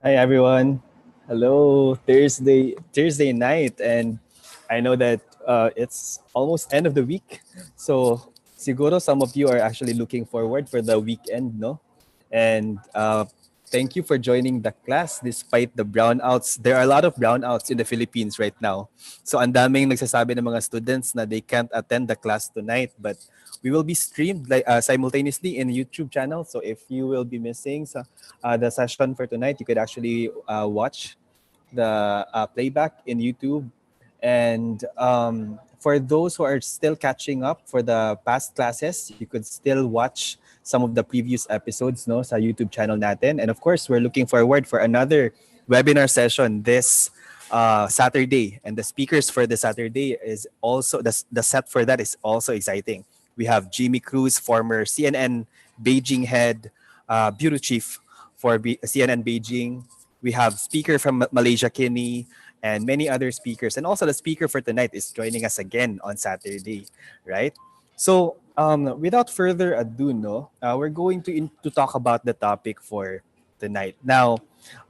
Hi everyone. Hello, Thursday night, and I know that it's almost end of the week. So siguro some of you are actually looking forward for the weekend, no? And thank you for joining the class despite the brownouts. There are a lot of brownouts in the Philippines right now. So ang daming nagsasabi ng mga students na they can't attend the class tonight, but we will be streamed like simultaneously in YouTube channel. So if you will be missing the session for tonight, you could actually watch the playback in YouTube. And for those who are still catching up for the past classes, you could still watch some of the previous episodes no sa YouTube channel natin. And of course, we're looking forward for another webinar session this Saturday. And the speakers for the Saturday is also the set for that is also exciting. We have Jimmy Cruz, former CNN Beijing head, bureau chief for CNN Beijing. We have speaker from Malaysia, Kinney, and many other speakers. And also the speaker for tonight is joining us again on Saturday, right? So without further ado, no, we're going to talk about the topic for tonight. Now,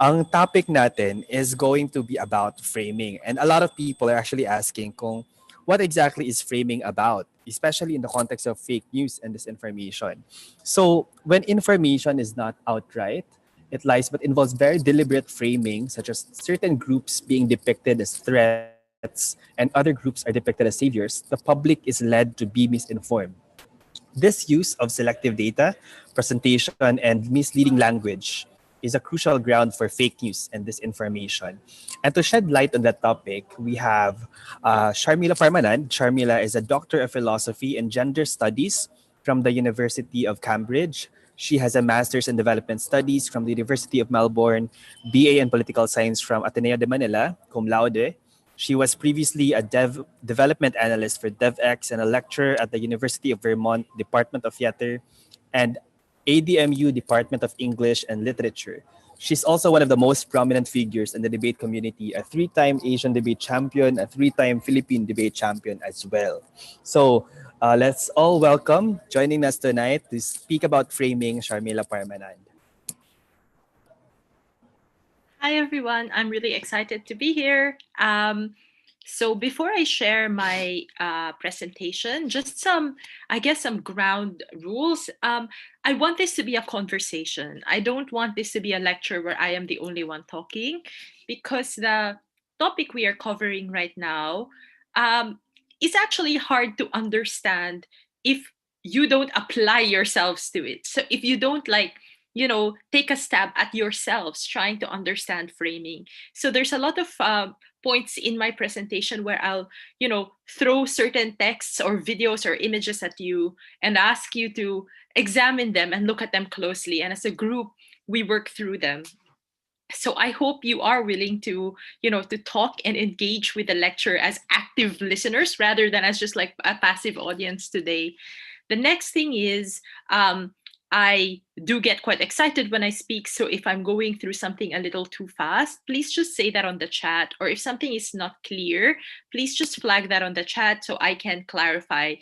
ang topic natin is going to be about framing. And a lot of people are actually asking kung what exactly is framing about, especially in the context of fake news and disinformation. So when information is not outright, it lies but involves very deliberate framing, such as certain groups being depicted as threats and other groups are depicted as saviors, the public is led to be misinformed. This use of selective data, presentation, and misleading language is a crucial ground for fake news and disinformation. And to shed light on that topic, we have Sharmila Parmanand. Sharmila is a doctor of philosophy and gender studies from the University of Cambridge. She has a master's in development studies from the University of Melbourne, BA in political science from Ateneo de Manila, cum laude. She was previously a development analyst for DevX and a lecturer at the University of Vermont Department of Theater and ADMU Department of English and Literature. She's also one of the most prominent figures in the debate community, a three-time Asian debate champion, a three-time Philippine debate champion as well. So let's all welcome, joining us tonight to speak about framing, Sharmila Parmanand. Hi, everyone. I'm really excited to be here. So before I share my presentation, just some ground rules. I want this to be a conversation. I don't want this to be a lecture where I am the only one talking, because the topic we are covering right now is actually hard to understand if you don't apply yourselves to it. So if you don't take a stab at yourselves trying to understand framing. So there's a lot of points in my presentation where I'll throw certain texts or videos or images at you and ask you to examine them and look at them closely, and as a group we work through them. So I hope you are willing to to talk and engage with the lecture as active listeners rather than as just like a passive audience today. The next thing is, I do get quite excited when I speak. So if I'm going through something a little too fast, please just say that on the chat. Or if something is not clear, please just flag that on the chat so I can clarify.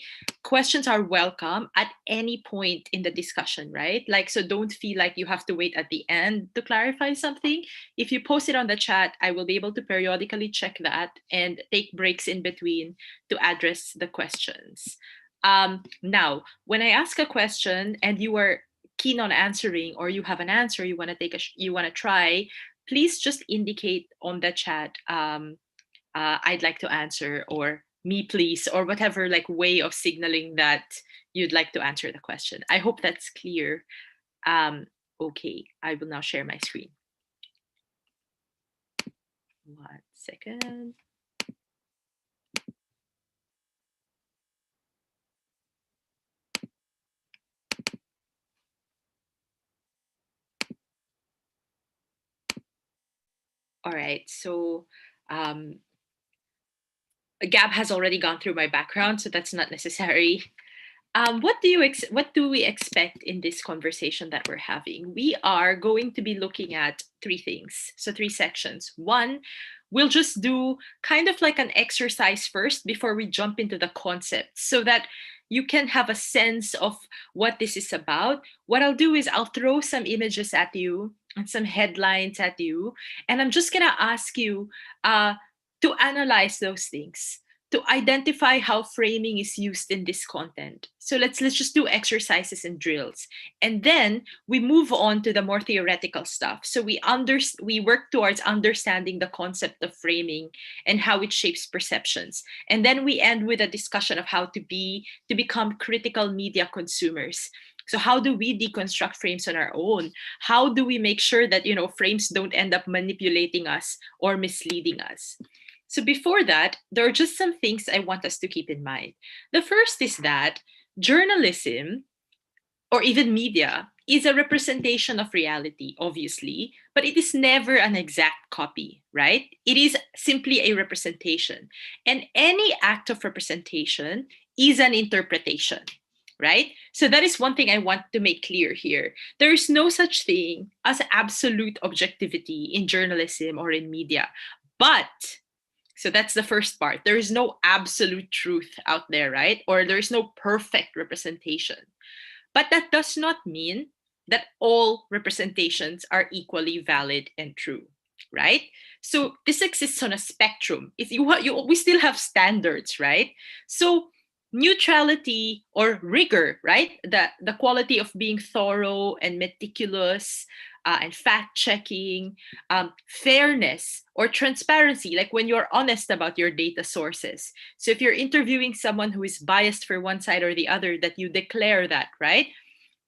Questions are welcome at any point in the discussion, right? So don't feel like you have to wait at the end to clarify something. If you post it on the chat, I will be able to periodically check that and take breaks in between to address the questions. Now, when I ask a question and you are keen on answering, or you have an answer you want to you want to try, please just indicate on the chat, I'd like to answer, or me please, or whatever way of signaling that you'd like to answer the question. I hope that's clear. Okay, I will now share my screen. 1 second. All right, so Gab has already gone through my background, so that's not necessary. What do we expect in this conversation that we're having? We are going to be looking at three things, so three sections. One, we'll just do kind of like an exercise first before we jump into the concept, so that you can have a sense of what this is about. What I'll do is I'll throw some images at you. and some headlines at you. And I'm just going to ask you to analyze those things, to identify how framing is used in this content. So let's just do exercises and drills. And then we move on to the more theoretical stuff. So we work towards understanding the concept of framing and how it shapes perceptions. And then we end with a discussion of how to become critical media consumers. So how do we deconstruct frames on our own? How do we make sure that frames don't end up manipulating us or misleading us? So before that, there are just some things I want us to keep in mind. The first is that journalism or even media is a representation of reality, obviously, but it is never an exact copy, right? It is simply a representation. And any act of representation is an interpretation, right? So that is one thing I want to make clear here. There is no such thing as absolute objectivity in journalism or in media. But so that's the first part. There is no absolute truth out there, right? Or there is no perfect representation. But that does not mean that all representations are equally valid and true, right? So this exists on a spectrum. If we still have standards, right? So neutrality or rigor, right? The quality of being thorough and meticulous and fact checking, fairness or transparency, like when you're honest about your data sources. So if you're interviewing someone who is biased for one side or the other, that you declare that, right?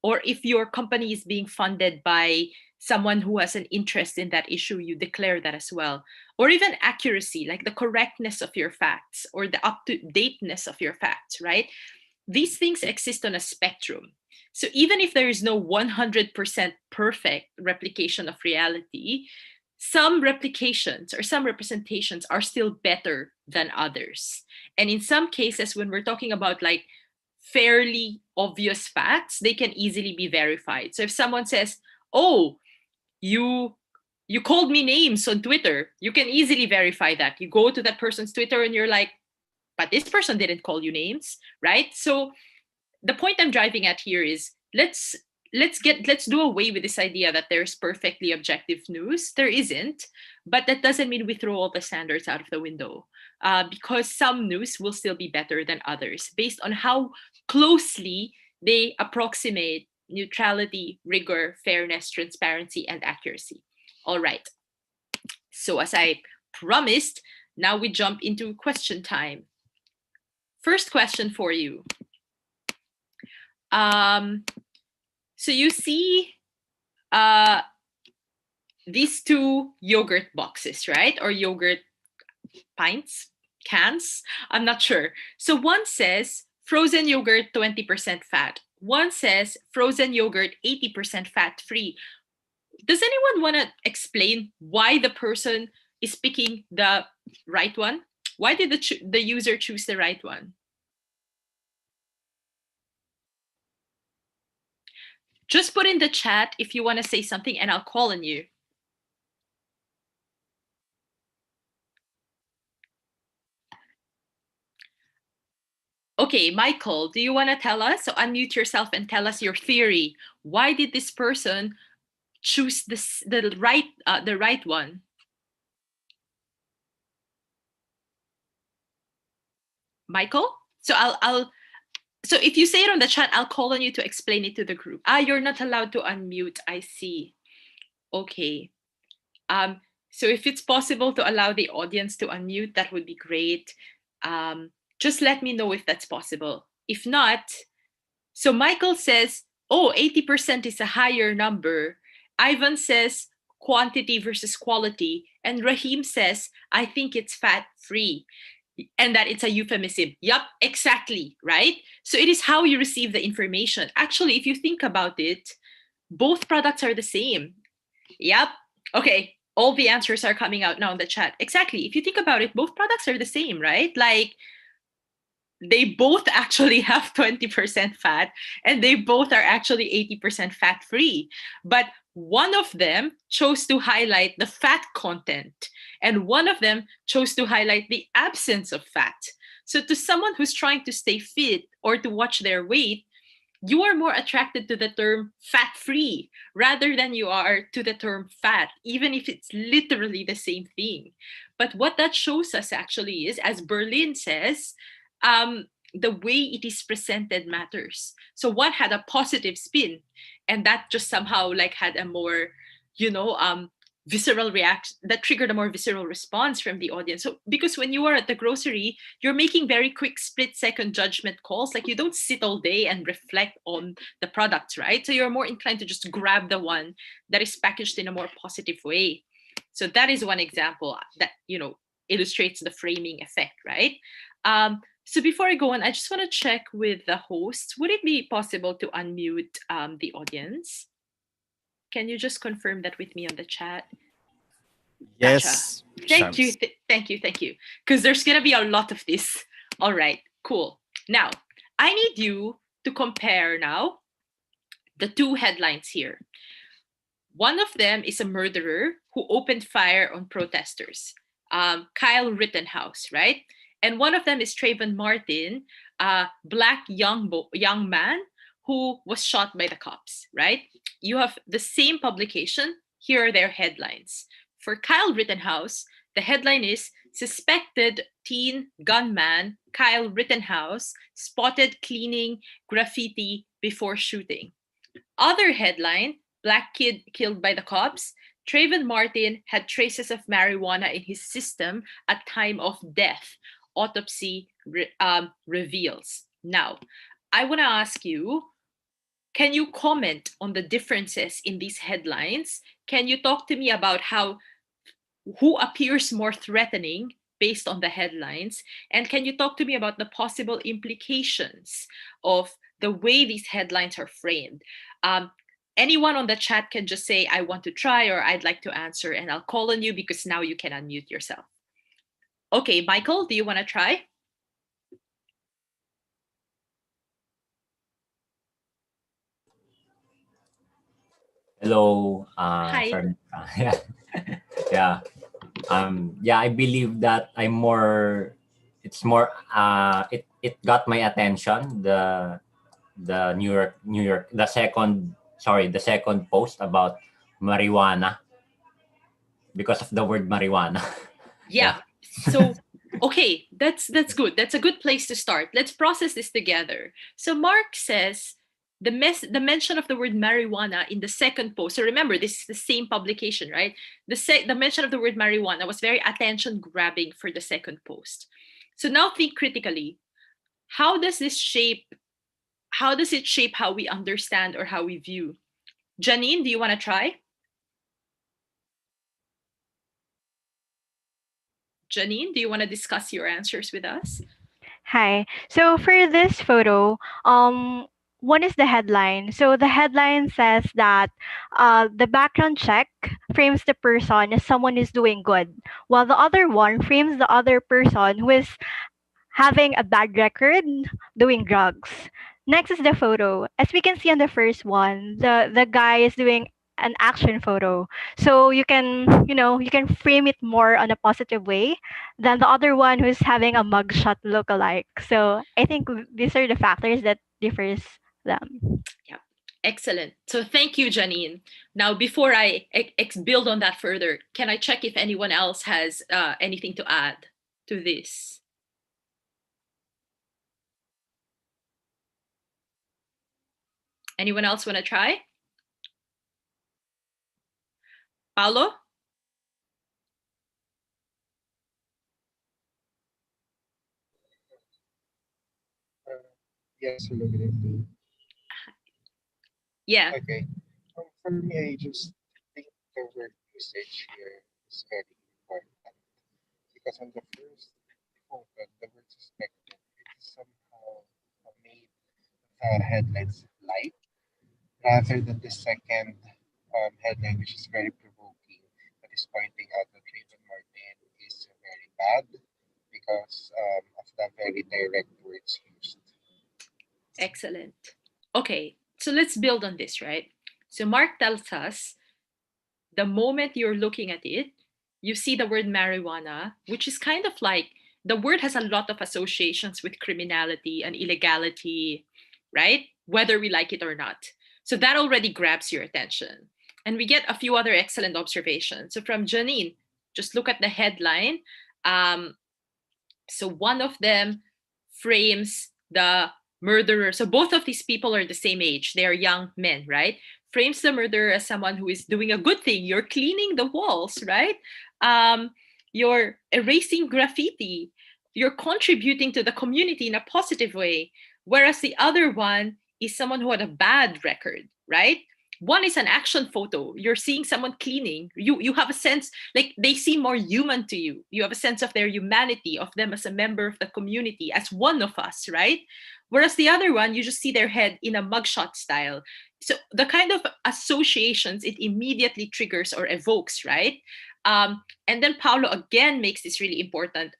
Or if your company is being funded by someone who has an interest in that issue, you declare that as well. Or even accuracy, like the correctness of your facts or the up to dateness of your facts, right? These things exist on a spectrum. So even if there is no 100% perfect replication of reality, some replications or some representations are still better than others. And in some cases, when we're talking about like fairly obvious facts, they can easily be verified. So if someone says, "Oh, you you called me names on Twitter," you can easily verify that. You go to that person's Twitter and you're like, "But this person didn't call you names," right? So the point I'm driving at here is let's do away with this idea that there's perfectly objective news. There isn't, but that doesn't mean we throw all the standards out of the window, because some news will still be better than others based on how closely they approximate neutrality, rigor, fairness, transparency, and accuracy. All right. So as I promised, now we jump into question time. First question for you. So you see these two yogurt boxes, right? Or yogurt pints, cans. I'm not sure. So one says frozen yogurt 20% fat. One says frozen yogurt 80% fat free. Does anyone want to explain why the person is picking the right one? Why did the user choose the right one? Just put in the chat if you want to say something and I'll call on you. Okay, Michael, do you want to tell us? So unmute yourself and tell us your theory. Why did this person choose the right one? Michael? So so if you say it on the chat, I'll call on you to explain it to the group. You're not allowed to unmute. I see. Okay. So if it's possible to allow the audience to unmute, that would be great. Just let me know if that's possible. If not, so Michael says, oh, 80% is a higher number. Ivan says quantity versus quality. And Rahim says, I think it's fat-free and that it's a euphemism. Yup, exactly, right? So it is how you receive the information. Actually, if you think about it, both products are the same. Yep. Okay. All the answers are coming out now in the chat. Exactly. If you think about it, both products are the same, right? Like they both actually have 20% fat and they both are actually 80% fat free. But one of them chose to highlight the fat content and one of them chose to highlight the absence of fat. So to someone who's trying to stay fit or to watch their weight, you are more attracted to the term fat free rather than you are to the term fat, even if it's literally the same thing. But what that shows us actually is, as Berlin says, the way it is presented matters. So one had a positive spin, and that just somehow like had a more, you know, visceral reaction that triggered a more visceral response from the audience. So because when you are at the grocery, you're making very quick split second judgment calls. Like you don't sit all day and reflect on the products, right? So you're more inclined to just grab the one that is packaged in a more positive way. So that is one example that, illustrates the framing effect, right? So before I go on, I just want to check with the host. Would it be possible to unmute the audience? Can you just confirm that with me on the chat? Gotcha. Yes, Thank you. Shams. Thank you. Thank you. Because there's going to be a lot of this. All right. Cool. Now, I need you to compare now the two headlines here. One of them is a murderer who opened fire on protesters, Kyle Rittenhouse, right? And one of them is Trayvon Martin, a black young man who was shot by the cops, right? You have the same publication. Here are their headlines. For Kyle Rittenhouse, the headline is Suspected Teen Gunman Kyle Rittenhouse Spotted Cleaning Graffiti Before Shooting. Other headline, Black Kid Killed by the Cops. Trayvon Martin had traces of marijuana in his system at time of death. Autopsy reveals. Now, I want to ask you, can you comment on the differences in these headlines? Can you talk to me about who appears more threatening based on the headlines? And can you talk to me about the possible implications of the way these headlines are framed? Anyone on the chat can just say, I want to try, or I'd like to answer, and I'll call on you because now you can unmute yourself. Okay, Michael, do you want to try? Hello, Hi. yeah, yeah, yeah. I believe that I'm more. It's more. It got my attention. The New York. The second post about marijuana because of the word marijuana. Yeah. Yeah. So, okay, that's good. That's a good place to start. Let's process this together. So Mark says the mention of the word marijuana in the second post. So remember, this is the same publication, right? The mention of the word marijuana was very attention grabbing for the second post. So now think critically. How does this shape how does it shape how we understand or how we view? Janine, do you want to try? Janine, do you want to discuss your answers with us? Hi. So for this photo, one is the headline. So the headline says that the background check frames the person as someone who's doing good, while the other one frames the other person who is having a bad record doing drugs. Next is the photo. As we can see on the first one, the guy is doing an action photo. So you can frame it more on a positive way than the other one who's having a mugshot lookalike. So I think these are the factors that differs them. Yeah, excellent. So thank you, Janine. Now, before I build on that further, can I check if anyone else has anything to add to this? Anyone else want to try? Paolo? Uh, yes, hello, good evening. Yeah, Okay. For me, I just think the word usage here is very important because on the first photo, the word suspected, it is somehow made the headlines light rather than the second headline, which is very provoking, that is pointing out that Trayvon Martin is very bad because of the very direct words used. excellent. Okay, so let's build on this, right? So Mark tells us the moment you're looking at it, you see the word marijuana, which is kind of like the word has a lot of associations with criminality and illegality, right? whether we like it or not. So that already grabs your attention. And we get a few other excellent observations. So from Janine, just look at the headline. Um, so one of them frames the murderer. So both of these people are the same age. They are young men, right? Frames the murderer as someone who is doing a good thing. You're cleaning the walls, right? You're erasing graffiti. You're contributing to the community in a positive way. Whereas the other one is someone who had a bad record, right? One is an action photo. You're seeing someone cleaning. You have a sense, like, they seem more human to you. You have a sense of their humanity, of them as a member of the community, as one of us, right? Whereas the other one, you just see their head in a mugshot style. So the kind of associations it immediately triggers or evokes, right? And then Paulo again makes this really important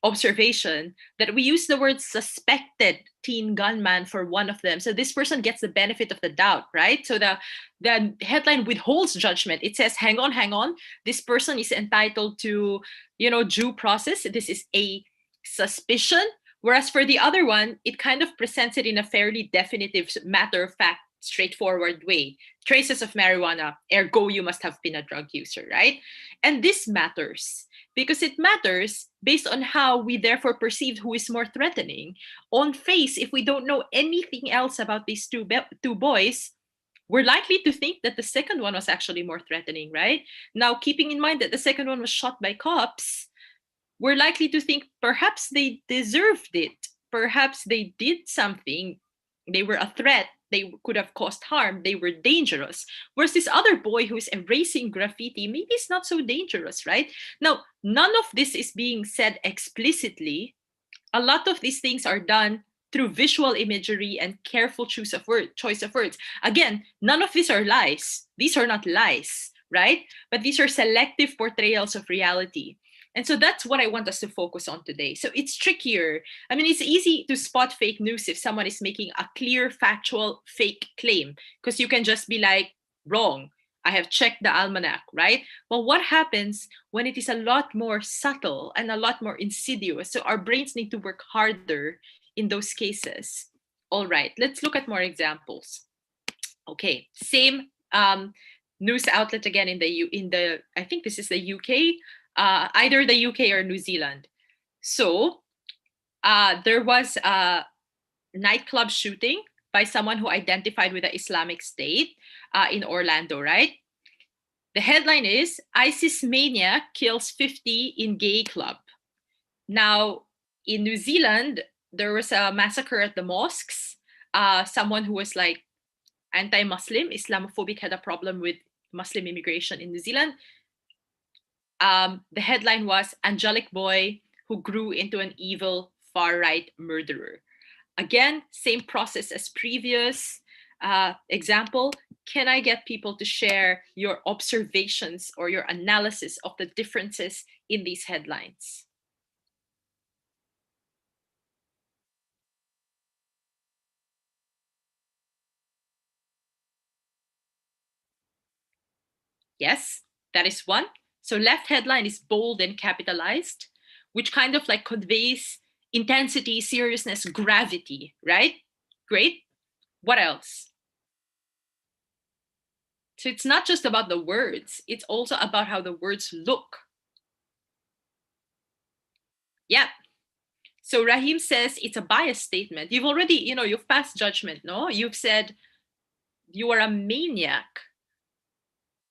observation that we use the word suspected teen gunman for one of them. So this person gets the benefit of the doubt, right? So the headline withholds judgment. It says, hang on, this person is entitled to, due process. This is a suspicion. Whereas for the other one, it kind of presents it in a fairly definitive, matter of fact, straightforward way. Traces of marijuana, ergo you must have been a drug user, right? And this matters because it matters based on how we therefore perceive who is more threatening. On face, if we don't know anything else about these two boys, we're likely to think that the second one was actually more threatening, right? Now, keeping in mind that the second one was shot by cops, we're likely to think perhaps they deserved it. Perhaps they did something. They were a threat. They could have caused harm. They were dangerous. Whereas this other boy who's erasing graffiti, maybe it's not so dangerous, right? Now, none of this is being said explicitly. A lot of these things are done through visual imagery and careful choice of words. Again, none of these are lies. These are not lies, right? But these are selective portrayals of reality. And so that's what I want us to focus on today. So it's trickier. I mean, it's easy to spot fake news if someone is making a clear, factual, fake claim, because you can just be like, wrong. I have checked the almanac, right? Well, what happens when it is a lot more subtle and a lot more insidious? So our brains need to work harder in those cases. All right, let's look at more examples. Okay, same news outlet again in the I think this is the UK. Either the UK or New Zealand. So there was a nightclub shooting by someone who identified with the Islamic State in Orlando, right? The headline is ISIS maniac kills 50 in gay club. Now, in New Zealand, there was a massacre at the mosques. Someone who was like anti-Muslim, Islamophobic, had a problem with Muslim immigration in New Zealand. The headline was Angelic Boy Who Grew into an Evil Far-Right Murderer. Again, same process as previous example. Can I get people to share your observations or your analysis of the differences in these headlines? Yes, that is one. So left headline is bold and capitalized, which kind of like conveys intensity, seriousness, gravity, right? Great. What else? So it's not just about the words, it's also about how the words look. Yeah. So Rahim says it's a bias statement. You've already, you've passed judgment, no? You've said you are a maniac.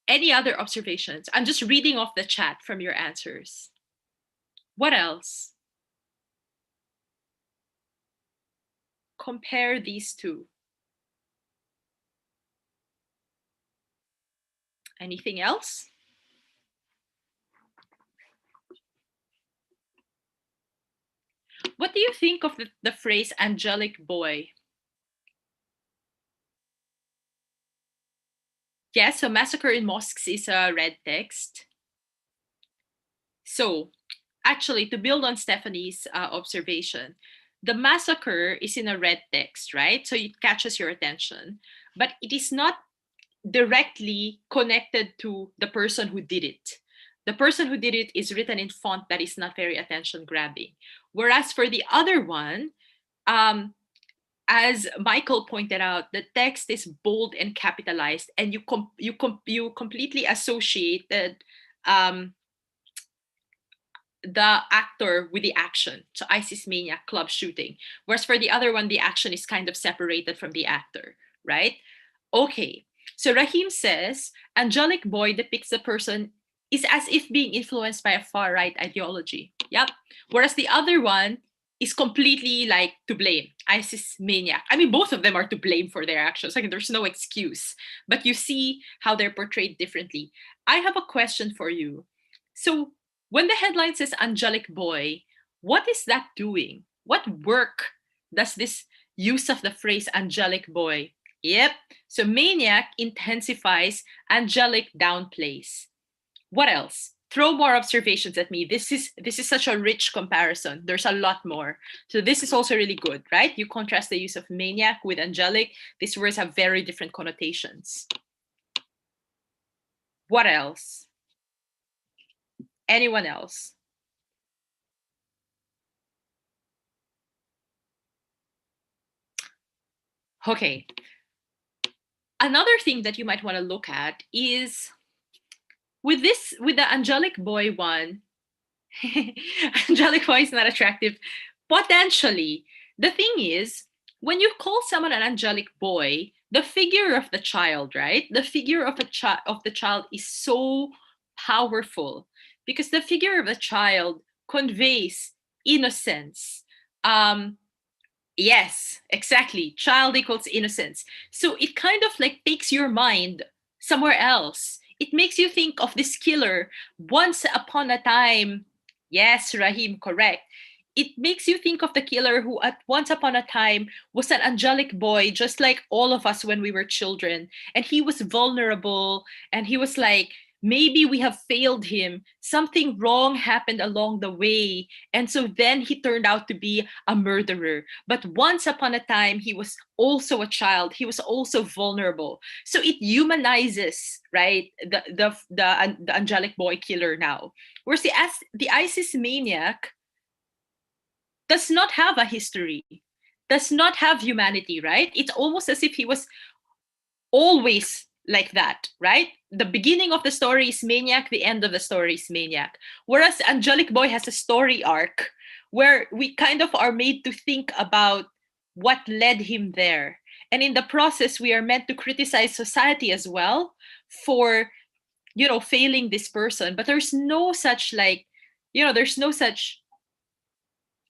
Any other observations? I'm just reading off the chat from your answers. What else? Compare these two. Anything else? What do you think of the phrase angelic boy? Yes, so massacre in mosques is a red text. So actually, to build on Stephanie's observation, the massacre is in a red text, right? So it catches your attention, but it is not directly connected to the person who did it. The person who did it is written in font that is not very attention grabbing. Whereas for the other one, as Michael pointed out, the text is bold and capitalized, and you completely associated um, the actor with the action. So ISIS Maniac, club shooting. Whereas for the other one, the action is kind of separated from the actor, right? Okay. So Rahim says, angelic boy depicts the person is as if being influenced by a far right ideology. Yep. Whereas the other one is completely like to blame. ISIS Maniac. I mean, both of them are to blame for their actions. Like there's no excuse. But you see how they're portrayed differently. I have a question for you. So when the headline says angelic boy, what is that doing? What work does this use of the phrase angelic boy? Yep. So maniac intensifies, angelic downplays. What else? Throw more observations at me. This is such a rich comparison. There's a lot more. So this is also really good, right? You contrast the use of maniac with angelic. These words have very different connotations. What else? Anyone else? Okay. Another thing that you might want to look at is with the angelic boy one. Angelic boy is not attractive. Potentially. The thing is, when you call someone an angelic boy, the figure of the child, right? The figure of the child is so powerful because the figure of the child conveys innocence. Yes, exactly. Child equals innocence. So it kind of like takes your mind somewhere else. It makes you think of this killer once upon a time. Yes, Rahim, correct. It makes you think of the killer who at once upon a time was an angelic boy, just like all of us when we were children. And he was vulnerable and he was like, maybe we have failed him. Something wrong happened along the way. And so then he turned out to be a murderer. But once upon a time, he was also a child. He was also vulnerable. So it humanizes, right, the angelic boy killer now. Whereas the ISIS maniac does not have a history, does not have humanity, right? It's almost as if he was always like that, right? The beginning of the story is maniac, the end of the story is maniac. Whereas Angelic Boy has a story arc where we kind of are made to think about what led him there. And in the process, we are meant to criticize society as well for, failing this person. But there's no such there's no such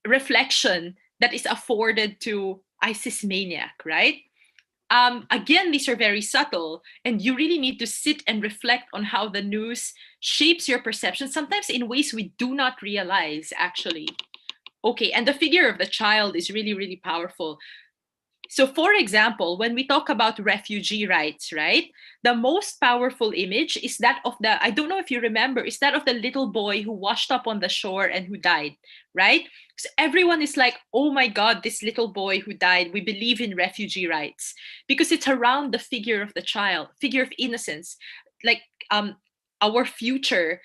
reflection that is afforded to ISIS maniac, right? Again, these are very subtle, and you really need to sit and reflect on how the news shapes your perception, sometimes in ways we do not realize, actually. Okay, and the figure of the child is really, really powerful. So, for example, when we talk about refugee rights, right, the most powerful image is that of I don't know if you remember, is that of the little boy who washed up on the shore and who died, right? So everyone is like, oh my God, this little boy who died, we believe in refugee rights because it's around the figure of the child, figure of innocence, like our future.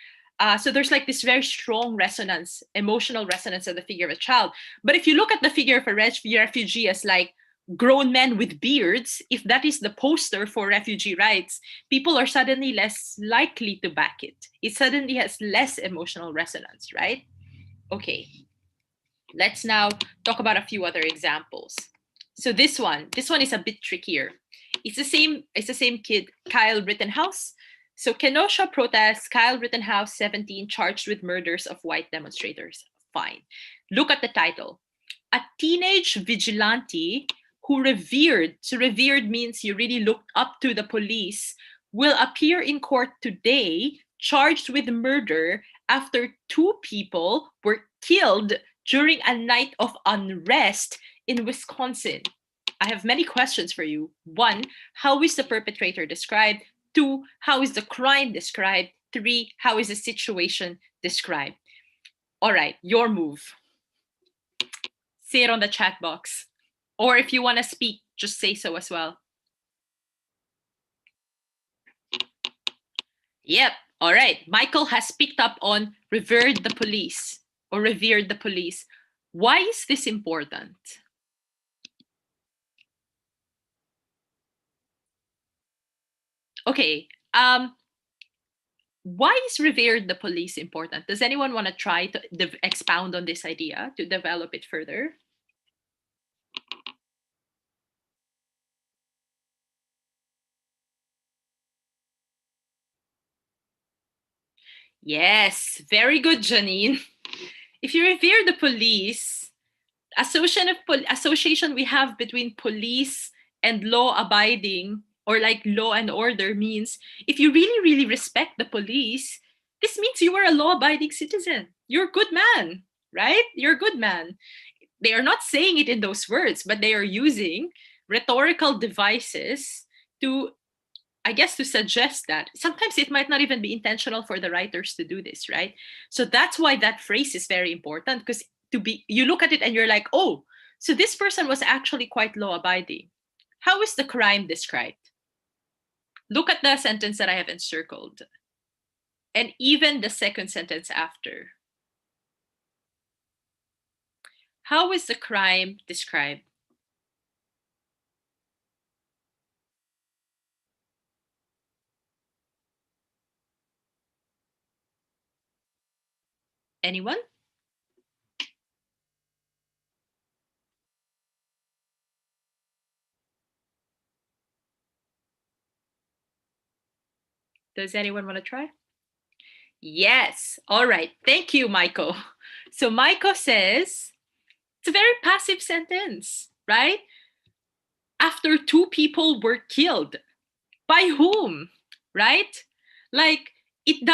So there's like this very strong resonance, emotional resonance of the figure of a child. But if you look at the figure of a refugee as like, grown men with beards, if that is the poster for refugee rights, people are suddenly less likely to back it. It suddenly has less emotional resonance, right? Okay, let's now talk about a few other examples. So this one is a bit trickier. It's the same kid, Kyle Rittenhouse. So Kenosha protests, Kyle Rittenhouse, 17, charged with murders of white demonstrators. Fine. Look at the title. A teenage vigilante who revered, so revered means you really looked up to the police, will appear in court today charged with murder after 2 people were killed during a night of unrest in Wisconsin. I have many questions for you. 1, how is the perpetrator described? 2, how is the crime described? 3, how is the situation described? All right, your move. Say it on the chat box. Or if you want to speak, just say so as well. Yep. All right. Michael has picked up on revered the police or revered the police. Why is this important? Okay. Why is revered the police important? Does anyone want to try to expound on this idea to develop it further? Yes, very good, Janine. If you revere the police, association we have between police and law abiding or like law and order means if you really really respect the police, this means you are a law abiding citizen, you're a good man, right? You're a good man. They are not saying it in those words, but they are using rhetorical devices to, I guess, to suggest that sometimes it might not even be intentional for the writers to do this, right? So that's why that phrase is very important, because to be, you look at it and you're like, oh, so this person was actually quite law abiding. How is the crime described? Look at the sentence that I have encircled, and even the second sentence after. How is the crime described? Anyone? Does anyone want to try? Yes. All right. Thank you, Michael. So Michael says it's a very passive sentence, right? After two people were killed. By whom? Right? Like it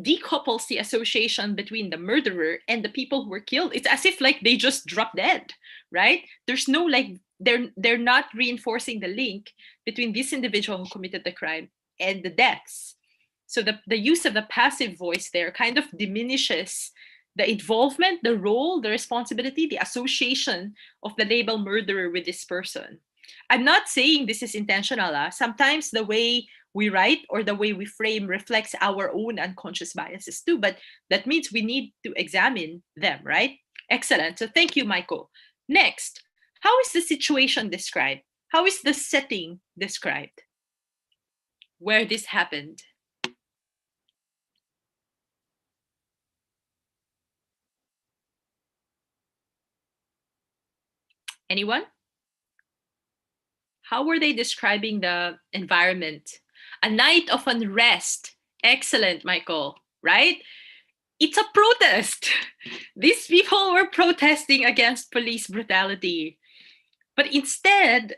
decouples the association between the murderer and the people who were killed. It's as if like they just dropped dead, right? There's no like they're not reinforcing the link between this individual who committed the crime and the deaths. So the use of the passive voice there kind of diminishes the involvement, the role, the responsibility, the association of the label murderer with this person. I'm not saying this is intentional. Sometimes the way we write or the way we frame reflects our own unconscious biases too, but that means we need to examine them, right? Excellent. So thank you, Michael. Next, how is the situation described? How is the setting described where this happened? Anyone? How were they describing the environment? A night of unrest. Excellent, Michael, right? It's a protest. These people were protesting against police brutality. But instead,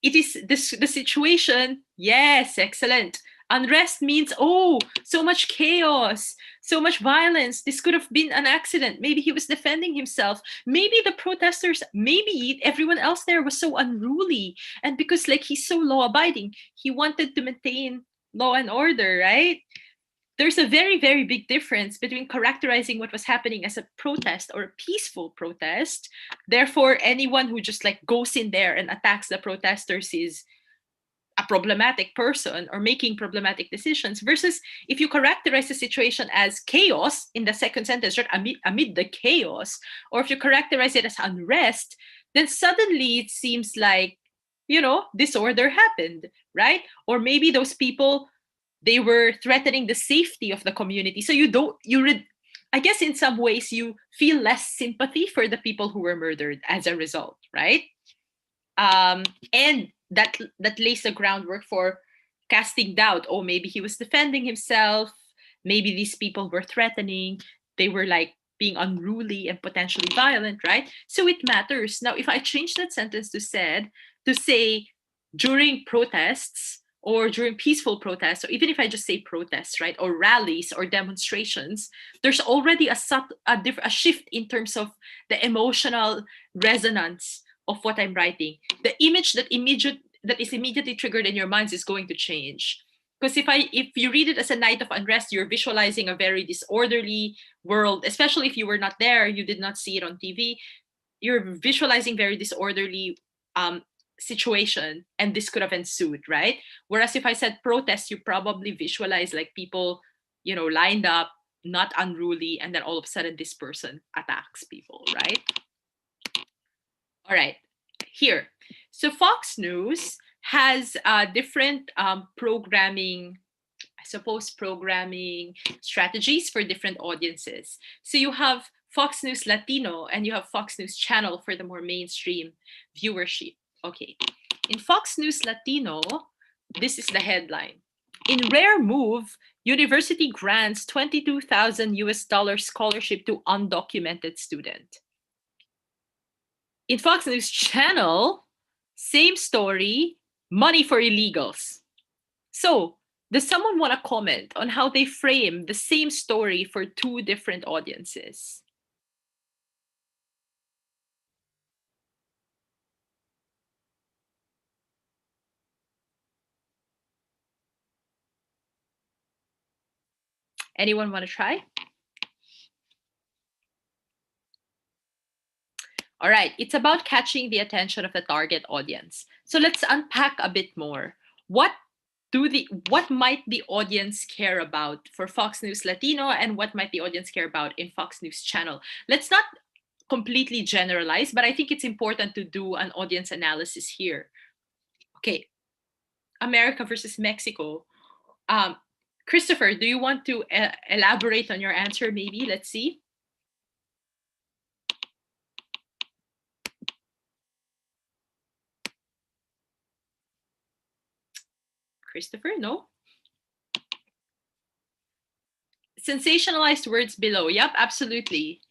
it is this the situation. Yes, excellent. Unrest means, oh, so much chaos, so much violence. This could have been an accident. Maybe he was defending himself. Maybe the protesters, maybe everyone else there was so unruly. And because like he's so law abiding, he wanted to maintain law and order, right? There's a very, very big difference between characterizing what was happening as a protest or a peaceful protest. Therefore, anyone who just like goes in there and attacks the protesters is a problematic person or making problematic decisions, versus if you characterize the situation as chaos in the second sentence, right, amid the chaos, or if you characterize it as unrest, then suddenly it seems like, disorder happened, right? Or maybe those people, they were threatening the safety of the community. So I guess in some ways you feel less sympathy for the people who were murdered as a result, right? And that lays the groundwork for casting doubt. Oh, maybe he was defending himself. Maybe these people were threatening. They were like being unruly and potentially violent, right? So it matters. Now, if I change that sentence to say during protests or during peaceful protests, or even if I just say protests, right, or rallies or demonstrations, there's already a shift in terms of the emotional resonance of what I'm writing. The image that is immediately triggered in your minds is going to change. Because if you read it as a night of unrest, you're visualizing a very disorderly world, especially if you were not there, you did not see it on TV. You're visualizing very disorderly situation, and this could have ensued, right? Whereas if I said protest, you probably visualize like people, lined up, not unruly, and then all of a sudden this person attacks people, right? All right, here. So Fox News has different programming strategies for different audiences. So you have Fox News Latino and you have Fox News Channel for the more mainstream viewership. Okay. In Fox News Latino, this is the headline. In rare move, university grants 22,000 US dollar scholarship to undocumented student. In Fox News Channel, same story, money for illegals. So, does someone want to comment on how they frame the same story for two different audiences? Anyone want to try? All right, it's about catching the attention of the target audience. So let's unpack a bit more. What might the audience care about for Fox News Latino, and what might the audience care about in Fox News Channel? Let's not completely generalize, but I think it's important to do an audience analysis here. Okay, America versus Mexico. Christopher, do you want to elaborate on your answer maybe? Let's see. Christopher, no? Sensationalized words below. Yep, absolutely.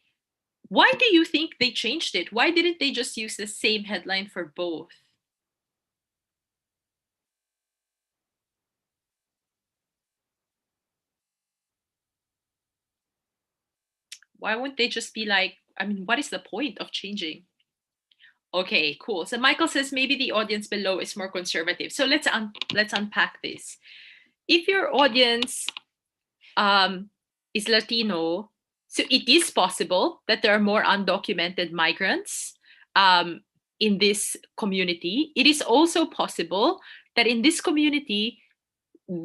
Why do you think they changed it? Why didn't they just use the same headline for both? Why wouldn't they just be like, I mean, what is the point of changing? Okay, cool. So Michael says maybe the audience below is more conservative. So let's unpack this. If your audience is Latino, so it is possible that there are more undocumented migrants in this community. It is also possible that in this community,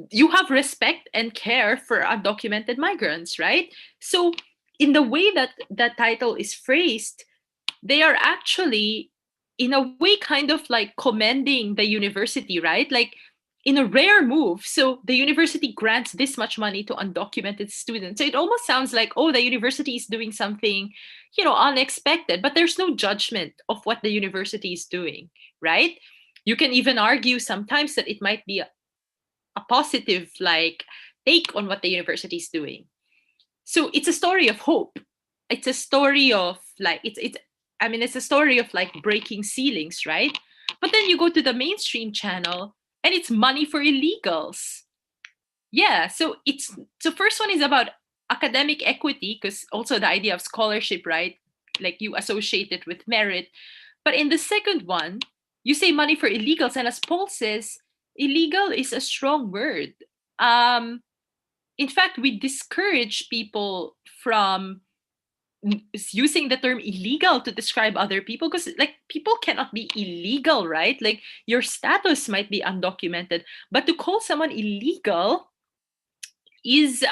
you have respect and care for undocumented migrants, right? So in the way that that title is phrased, they are actually in a way kind of like commending the university, right? Like in a rare move. So the university grants this much money to undocumented students. So it almost sounds like, oh, the university is doing something, unexpected, but there's no judgment of what the university is doing, right? You can even argue sometimes that it might be a positive like take on what the university is doing. So it's a story of hope. It's a story of like it's a story of like breaking ceilings, right? But then you go to the mainstream channel and it's money for illegals. Yeah, so first one is about academic equity, because also the idea of scholarship, right? Like you associate it with merit. But in the second one, you say money for illegals, and as Paul says, illegal is a strong word. In fact, we discourage people from using the term illegal to describe other people, because like people cannot be illegal, right? Like your status might be undocumented, but to call someone illegal is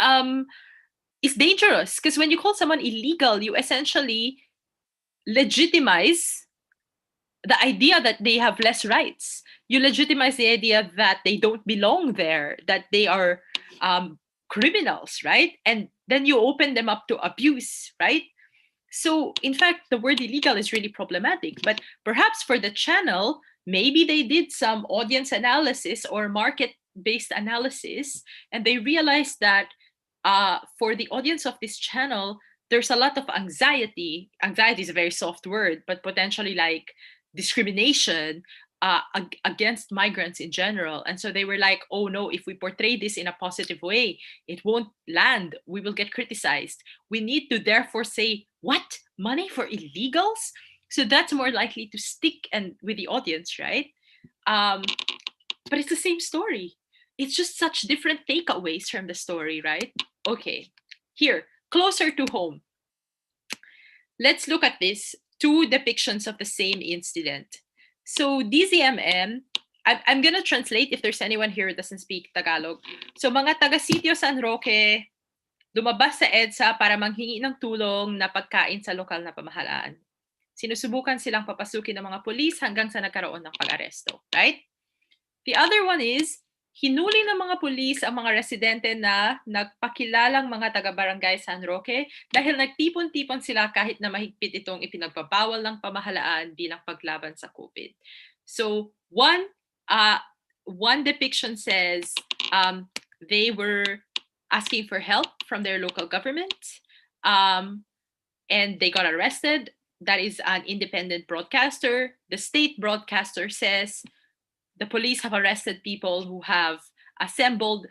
dangerous, because when you call someone illegal, you essentially legitimize the idea that they have less rights. You legitimize the idea that they don't belong there, that they are criminals, right? And then you open them up to abuse, right? So, in fact, the word illegal is really problematic. But perhaps for the channel, maybe they did some audience analysis or market based analysis, and they realized that for the audience of this channel, there's a lot of anxiety. Anxiety is a very soft word, but potentially like discrimination against migrants in general. And so they were like, oh no, if we portray this in a positive way, it won't land. We will get criticized. We need to therefore say, what? Money for illegals? So that's more likely to stick and with the audience, right? But it's the same story. It's just such different takeaways from the story, right? Okay, here, closer to home. Let's look at this. Two depictions of the same incident. So DZMM, I'm gonna translate if there's anyone here who doesn't speak Tagalog. So mga taga-sitio San Roque, lumabas sa EDSA para manghingi ng tulong na pagkain sa lokal na pamahalaan. Sinusubukan silang papasukin ng mga pulis hanggang sa nagkaroon ng pag-aresto, right? The other one is, hinuli ng mga pulis ang mga residente na nagpakilalang mga taga-barangay San Roque dahil nagtipon-tipon sila kahit na mahigpit itong ipinagbabawal ng pamahalaan bilang paglaban sa COVID. So one depiction says they were asking for help from their local government, and they got arrested. That is an independent broadcaster. The state broadcaster says the police have arrested people who have assembled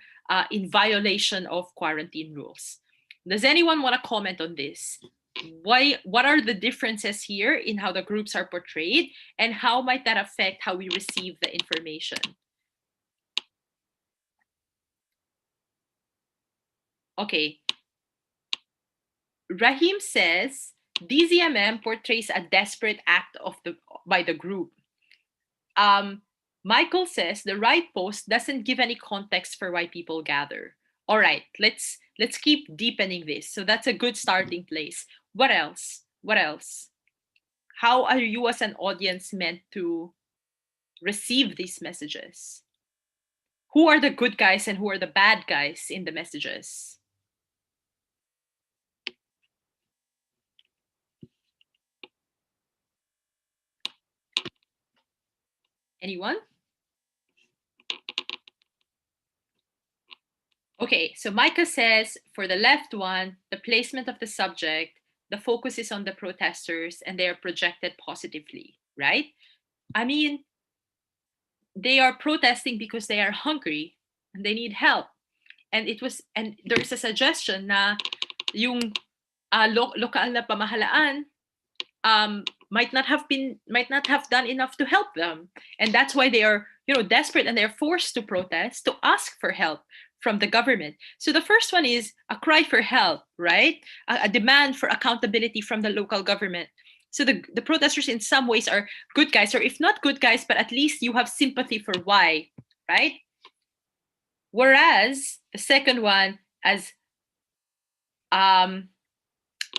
in violation of quarantine rules. Does anyone want to comment on this? What are the differences here in how the groups are portrayed, and how might that affect how we receive the information? Okay. Rahim says DZMM portrays a desperate act by the group. Michael says the right post doesn't give any context for why people gather. All right, let's keep deepening this. So that's a good starting place. What else? What else? How are you as an audience meant to receive these messages? Who are the good guys and who are the bad guys in the messages? Anyone? Okay, so Micah says for the left one, the placement of the subject, the focus is on the protesters and they are projected positively, right? I mean, they are protesting because they are hungry and they need help. And there's a suggestion na yung lokal na pamahalaan might not have done enough to help them, and that's why they are desperate and they're forced to protest to ask for help from the government. So the first one is a cry for help, right? A demand for accountability from the local government. So the protesters in some ways are good guys, or if not good guys, but at least you have sympathy for why, right? Whereas the second one, as all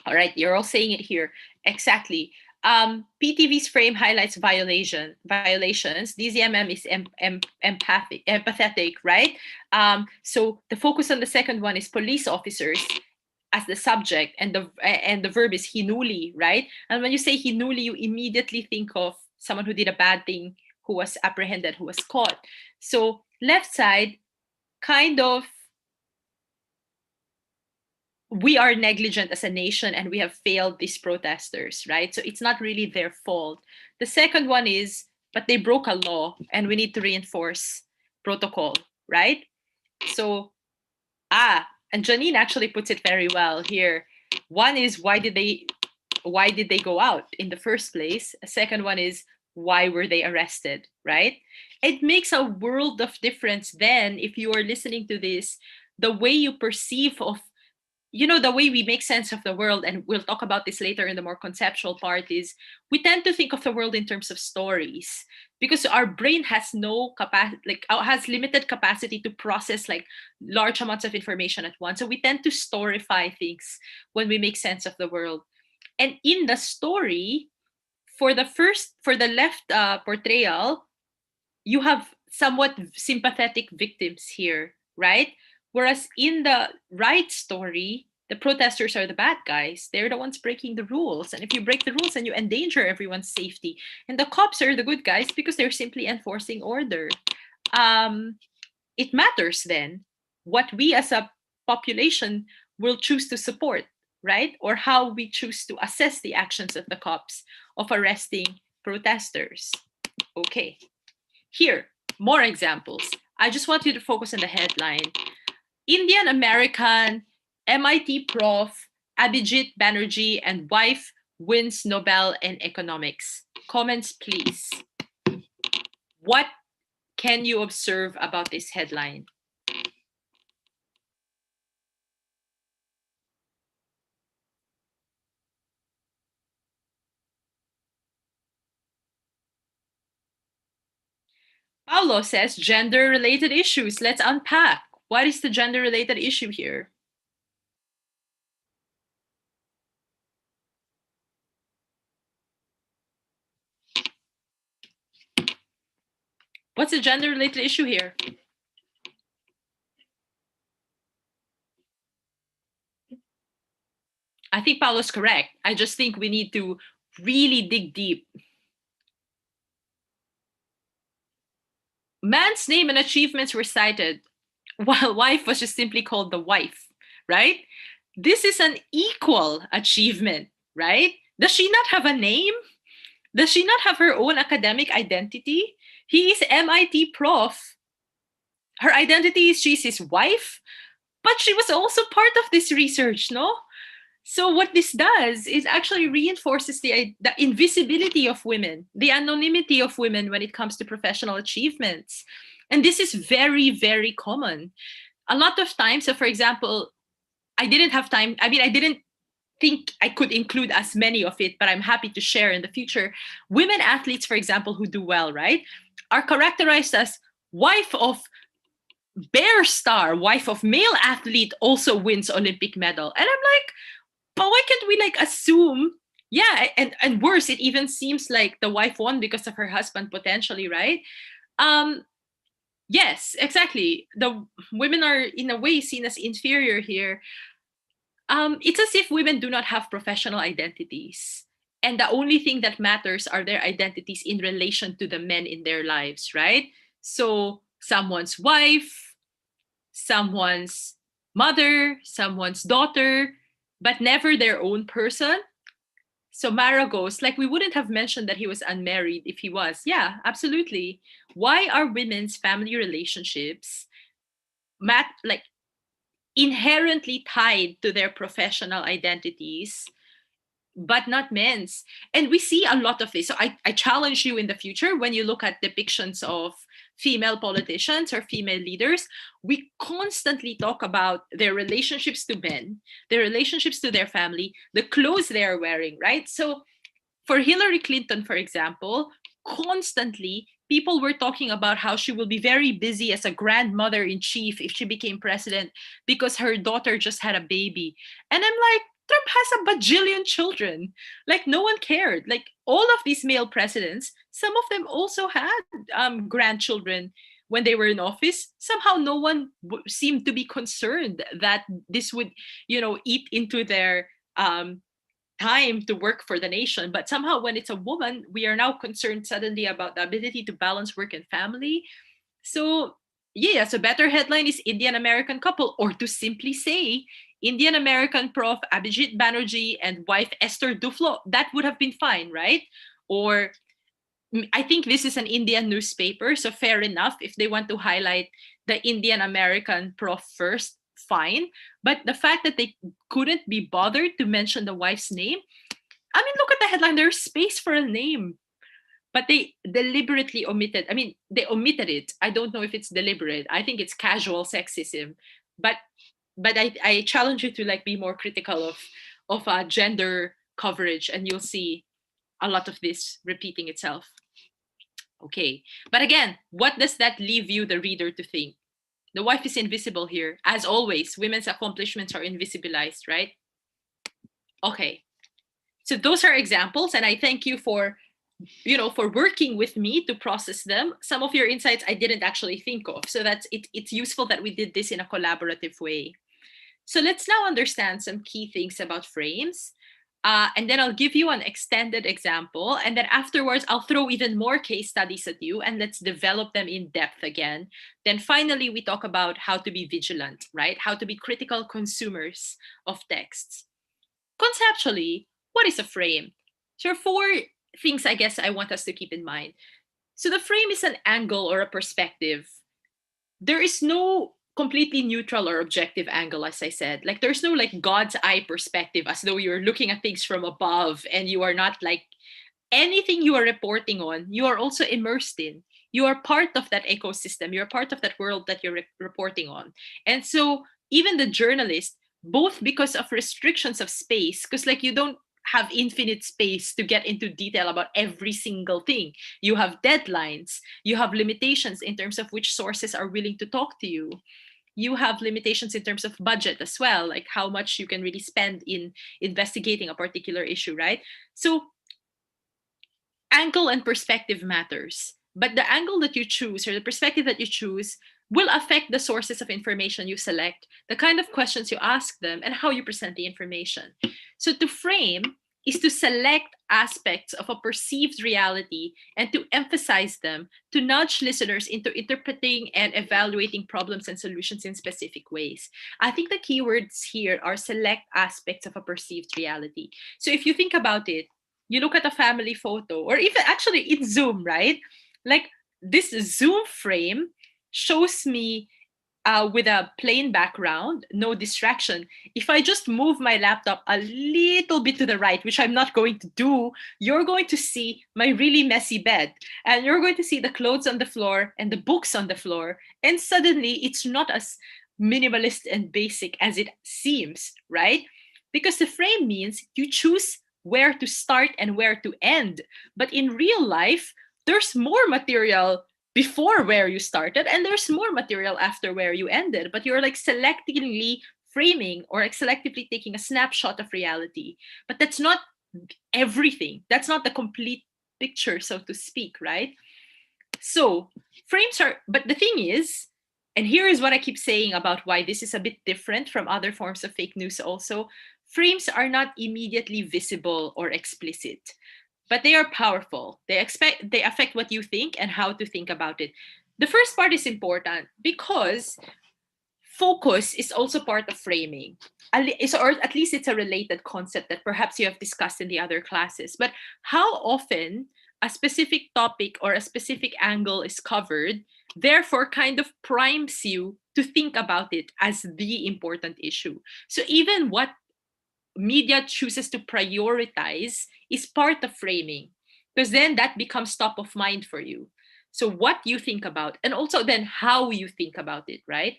right, you're all saying it here exactly. PTV's frame highlights violations. DZMM is empathetic, right? So the focus on the second one is police officers as the subject, and the verb is hinuli, right? And when you say hinuli, you immediately think of someone who did a bad thing, who was apprehended, who was caught. So left side, kind of, we are negligent as a nation and we have failed these protesters, right? So it's not really their fault. The second one is, but they broke a law and we need to reinforce protocol, right? So, and Janine actually puts it very well here. One is, why did they go out in the first place? A second one is, why were they arrested, right? It makes a world of difference then if you are listening to this, the way you perceive of, the way we make sense of the world, and we'll talk about this later in the more conceptual part, is we tend to think of the world in terms of stories because our brain has no capacity, has limited capacity to process large amounts of information at once. So we tend to storify things when we make sense of the world. And in the story, for the left portrayal, you have somewhat sympathetic victims here, right? Whereas in the right story, the protesters are the bad guys. They're the ones breaking the rules. And if you break the rules, then you endanger everyone's safety. And the cops are the good guys because they're simply enforcing order. It matters then what we as a population will choose to support, right? Or how we choose to assess the actions of the cops of arresting protesters. Okay. Here, more examples. I just want you to focus on the headline. Indian American MIT prof Abhijit Banerjee and wife wins Nobel in economics. Comments, please. What can you observe about this headline? Paulo says gender-related issues. Let's unpack. What is the gender-related issue here? What's the gender related issue here? I think Paolo's correct. I just think we need to really dig deep. Man's name and achievements were cited, while wife was just simply called the wife, right? This is an equal achievement, right? Does she not have a name? Does she not have her own academic identity? He is MIT prof. Her identity is she's his wife, but she was also part of this research, no? So what this does is actually reinforces the invisibility of women, the anonymity of women when it comes to professional achievements. And this is very, very common. A lot of times, so for example, I didn't have time. I mean, I didn't think I could include as many of it, but I'm happy to share in the future. Women athletes, for example, who do well, right, are characterized as wife of bear star, wife of male athlete also wins Olympic medal. And I'm like, but why can't we like assume, yeah, and worse, it even seems like the wife won because of her husband potentially, right? um yes, exactly, the women are in a way seen as inferior here. It's as if women do not have professional identities, and the only thing that matters are their identities in relation to the men in their lives, right? So someone's wife, someone's mother, someone's daughter, but never their own person. So Mara goes, like, we wouldn't have mentioned that he was unmarried if he was. Yeah, absolutely. Why are women's family relationships like inherently tied to their professional identities but not men's? And we see a lot of this. So I challenge you in the future, when you look at depictions of female politicians or female leaders, we constantly talk about their relationships to men, their relationships to their family, the clothes they are wearing, right? So for Hillary Clinton, for example, constantly people were talking about how she will be very busy as a grandmother in chief if she became president because her daughter just had a baby. And I'm like, Trump has a bajillion children. Like, no one cared. Like, all of these male presidents, some of them also had grandchildren when they were in office. Somehow, no one seemed to be concerned that this would, eat into their time to work for the nation. But somehow, when it's a woman, we are now concerned suddenly about the ability to balance work and family. So, yes, a better headline is Indian American couple, or to simply say Indian American Prof. Abhijit Banerjee and wife Esther Duflo. That would have been fine, right? Or I think this is an Indian newspaper, so fair enough. If they want to highlight the Indian American Prof first, fine. But the fact that they couldn't be bothered to mention the wife's name, I mean, look at the headline. There's space for a name, but they deliberately omitted. I mean, they omitted it. I don't know if it's deliberate. I think it's casual sexism. But I challenge you to like be more critical of gender coverage, and you'll see a lot of this repeating itself. Okay, but again, what does that leave you, the reader, to think? The wife is invisible here. As always, women's accomplishments are invisibilized, right? Okay. So those are examples, and I thank you for for working with me to process them. Some of your insights I didn't actually think of. So that's it, it's useful that we did this in a collaborative way. So let's now understand some key things about frames. And then I'll give you an extended example. And then afterwards, I'll throw even more case studies at you and let's develop them in depth again. Then finally, we talk about how to be vigilant, right? How to be critical consumers of texts. Conceptually, what is a frame? So, four things I guess I want us to keep in mind. So, the frame is an angle or a perspective. There is no completely neutral or objective angle, as I said. Like, there's no like God's eye perspective, as though you're looking at things from above and you are not like anything you are reporting on, you are also immersed in. You are part of that ecosystem, you're part of that world that you're reporting on. And so, even the journalist, both because of restrictions of space, because like you don't have infinite space to get into detail about every single thing. You have deadlines, you have limitations in terms of which sources are willing to talk to you. You have limitations in terms of budget as well, like how much you can really spend in investigating a particular issue, right? So angle and perspective matters. but the angle that you choose or the perspective that you choose will affect the sources of information you select, the kind of questions you ask them, and how you present the information. So to frame is to select aspects of a perceived reality and to emphasize them, to nudge listeners into interpreting and evaluating problems and solutions in specific ways. I think the keywords here are select aspects of a perceived reality. So if you think about it, you look at a family photo, or even actually in Zoom, right? Like this Zoom frame shows me with a plain background, no distraction. If I just move my laptop a little bit to the right, which I'm not going to do, you're going to see my really messy bed. And you're going to see the clothes on the floor and the books on the floor. And suddenly it's not as minimalist and basic as it seems, right? Because the frame means you choose where to start and where to end. But in real life, there's more material before where you started and there's more material after where you ended, but you're like selectively framing or like selectively taking a snapshot of reality. But that's not everything, that's not the complete picture, so to speak, right? So frames are, but the thing is, and here is what I keep saying about why this is a bit different from other forms of fake news also, frames are not immediately visible or explicit, but they are powerful. They affect what you think and how to think about it. The first part is important because focus is also part of framing. Or at least it's a related concept that perhaps you have discussed in the other classes. But how often a specific topic or a specific angle is covered, therefore kind of primes you to think about it as the important issue. So even what media chooses to prioritize is part of framing, because then that becomes top of mind for you. So what you think about, and also then how you think about it, right?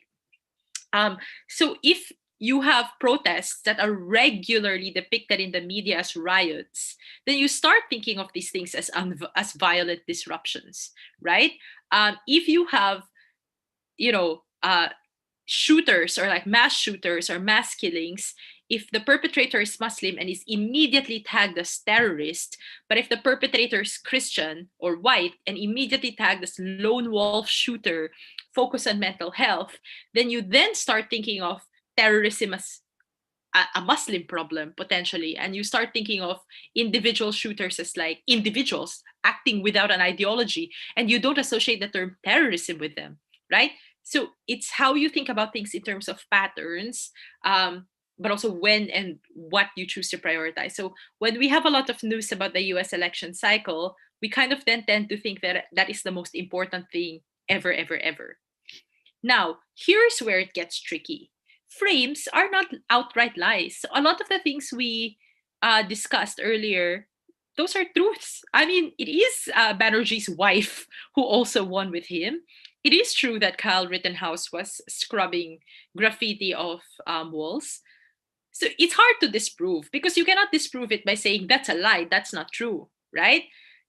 So if you have protests that are regularly depicted in the media as riots, then you start thinking of these things as as violent disruptions, right? If you have, you know, shooters or like mass shooters or mass killings, if the perpetrator is Muslim and is immediately tagged as terrorist, but if the perpetrator is Christian or white and immediately tagged as lone wolf shooter, focus on mental health, then you then start thinking of terrorism as a Muslim problem potentially, and you start thinking of individual shooters as like individuals acting without an ideology, and you don't associate the term terrorism with them, right? So it's how you think about things in terms of patterns, but also when and what you choose to prioritize. So when we have a lot of news about the U.S. election cycle, we kind of then tend to think that that is the most important thing ever, ever, ever. Now, here's where it gets tricky. Frames are not outright lies. So a lot of the things we discussed earlier, those are truths. I mean, it is Banerjee's wife who also won with him. It is true that Kyle Rittenhouse was scrubbing graffiti off walls. So it's hard to disprove because you cannot disprove it by saying that's a lie, that's not true, right?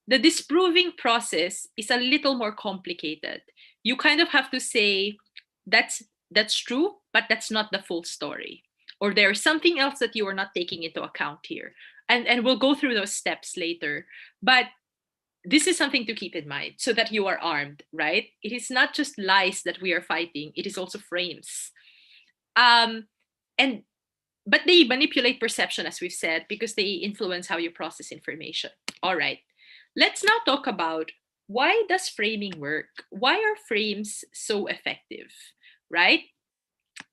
The disproving process is a little more complicated. You kind of have to say that's that's true, but that's not the full story. Or there's something else that you are not taking into account here. And we'll go through those steps later. But this is something to keep in mind so that you are armed, right? It is not just lies that we are fighting, it is also frames. Um, and but they manipulate perception, as we've said, because they influence how you process information. All right. Let's now talk about why does framing work? Why are frames so effective, right?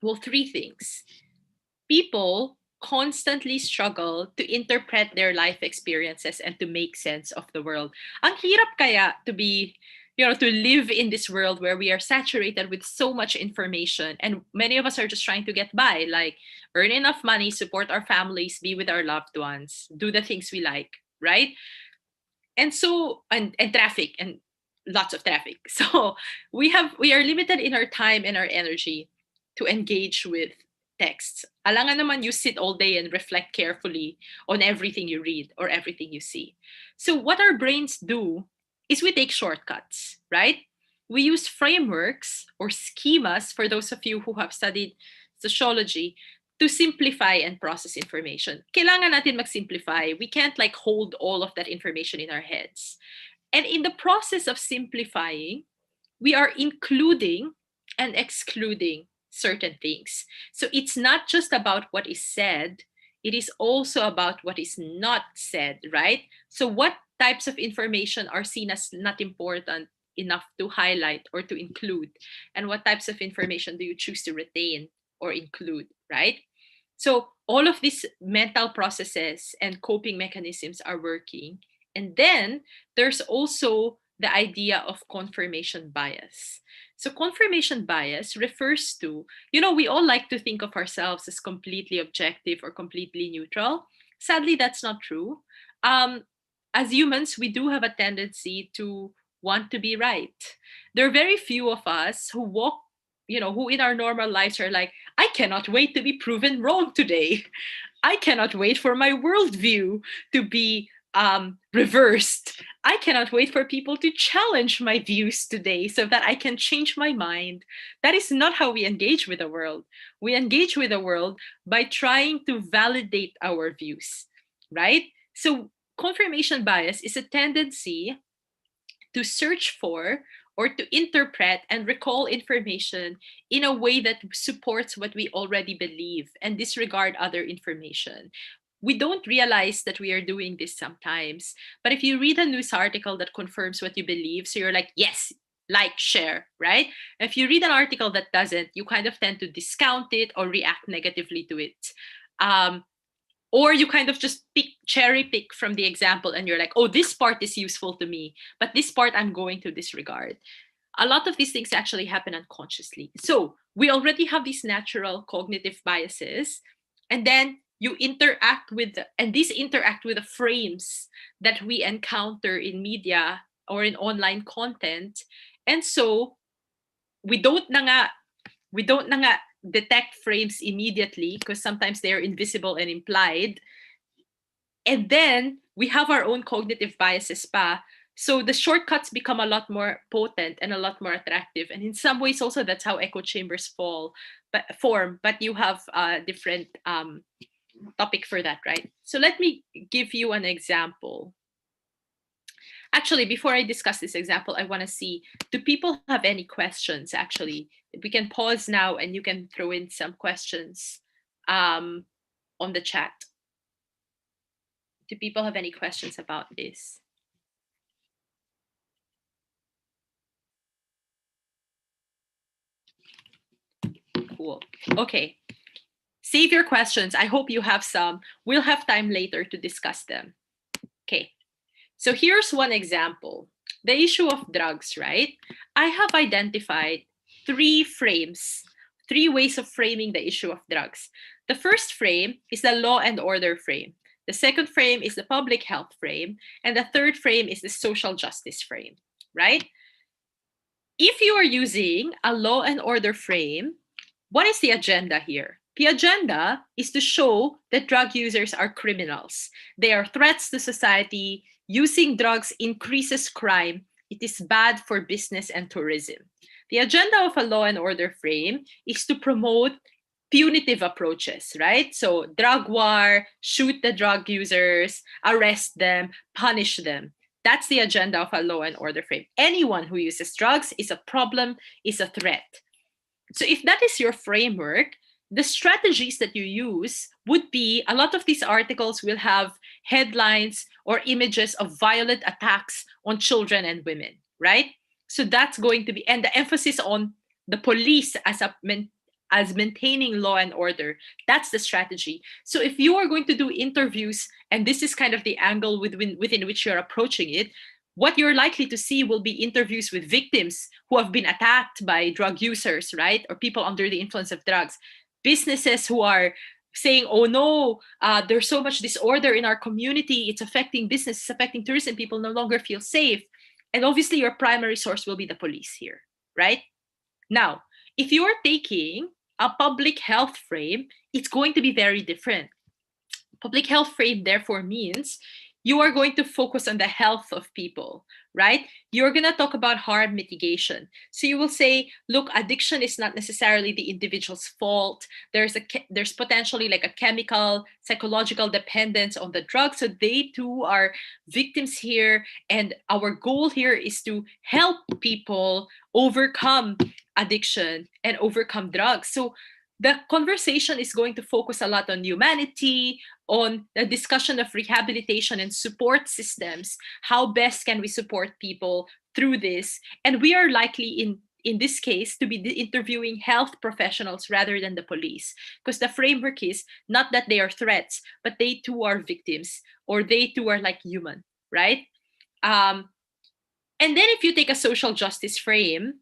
Well, three things. People constantly struggle to interpret their life experiences and to make sense of the world. Ang hirap kaya to be, to live in this world where we are saturated with so much information and many of us are just trying to get by, like earn enough money, support our families, be with our loved ones, do the things we like, right? And so and traffic and lots of traffic. So we are limited in our time and our energy to engage with texts. Alangan naman you sit all day and reflect carefully on everything you read or everything you see. So what our brains do is we take shortcuts, right? We use frameworks or schemas for those of you who have studied sociology to simplify and process information. Kailangan natin mag-simplify. We can't like hold all of that information in our heads. And in the process of simplifying, we are including and excluding certain things. So it's not just about what is said, it is also about what is not said, right? So, what types of information are seen as not important enough to highlight or to include? And what types of information do you choose to retain or include, right? So, all of these mental processes and coping mechanisms are working. And then there's also the idea of confirmation bias. So, confirmation bias refers to, we all like to think of ourselves as completely objective or completely neutral. Sadly, that's not true. Um, as humans, we do have a tendency to want to be right. There are very few of us who who in our normal lives are like, I cannot wait to be proven wrong today. I cannot wait for my worldview to be reversed. I cannot wait for people to challenge my views today so that I can change my mind. That is not how we engage with the world. We engage with the world by trying to validate our views, right? So, confirmation bias is a tendency to search for or to interpret and recall information in a way that supports what we already believe and disregard other information. We don't realize that we are doing this sometimes. But if you read a news article that confirms what you believe, so you're like, yes, like, share, right? If you read an article that doesn't, you kind of tend to discount it or react negatively to it. Um, or you kind of just cherry pick from the example and you're like, oh, this part is useful to me, but this part I'm going to disregard. A lot of these things actually happen unconsciously. So we already have these natural cognitive biases, and then you interact with and these interact with the frames that we encounter in media or in online content. And so we don't na nga we don't na nga detect frames immediately because sometimes they are invisible and implied. And then we have our own cognitive biases pa. So the shortcuts become a lot more potent and a lot more attractive. And in some ways also that's how echo chambers form. But you have a different topic for that, right? So let me give you an example. Actually, before I discuss this example, I want to see, do people have any questions? Actually, we can pause now and you can throw in some questions on the chat. Do people have any questions about this? Cool. Okay. Save your questions. I hope you have some. We'll have time later to discuss them. Okay. So here's one example. The issue of drugs, right? I have identified three ways of framing the issue of drugs. The first frame is the law and order frame. The second frame is the public health frame. And the third frame is the social justice frame, right? If you are using a law and order frame, what is the agenda here? The agenda is to show that drug users are criminals. They are threats to society. Using drugs increases crime. It is bad for business and tourism. The agenda of a law and order frame is to promote punitive approaches, right? So drug war, shoot the drug users, arrest them, punish them. That's the agenda of a law and order frame. Anyone who uses drugs is a problem, is a threat. So if that is your framework, the strategies that you use would be, a lot of these articles will have headlines or images of violent attacks on children and women, right? So that's going to be, and the emphasis on the police as maintaining law and order. That's the strategy. So if you are going to do interviews, and this is kind of the angle within which you're approaching it, what you're likely to see will be interviews with victims who have been attacked by drug users, right? Or people under the influence of drugs. Businesses who are saying, oh no, there's so much disorder in our community. It's affecting business, it's affecting tourism. People no longer feel safe. And obviously your primary source will be the police here, right? Now, if you're taking a public health frame, it's going to be very different. Public health frame therefore means you are going to focus on the health of people, right? You're going to talk about harm mitigation. So you will say, look, addiction is not necessarily the individual's fault. There's potentially like a chemical, psychological dependence on the drug. So they too are victims here. And our goal here is to help people overcome addiction and overcome drugs. So the conversation is going to focus a lot on humanity, on the discussion of rehabilitation and support systems. How best can we support people through this? And we are likely in this case to be interviewing health professionals rather than the police, because the framework is not that they are threats, but they too are victims, or they too are like human, right? um, and then if you take a social justice frame,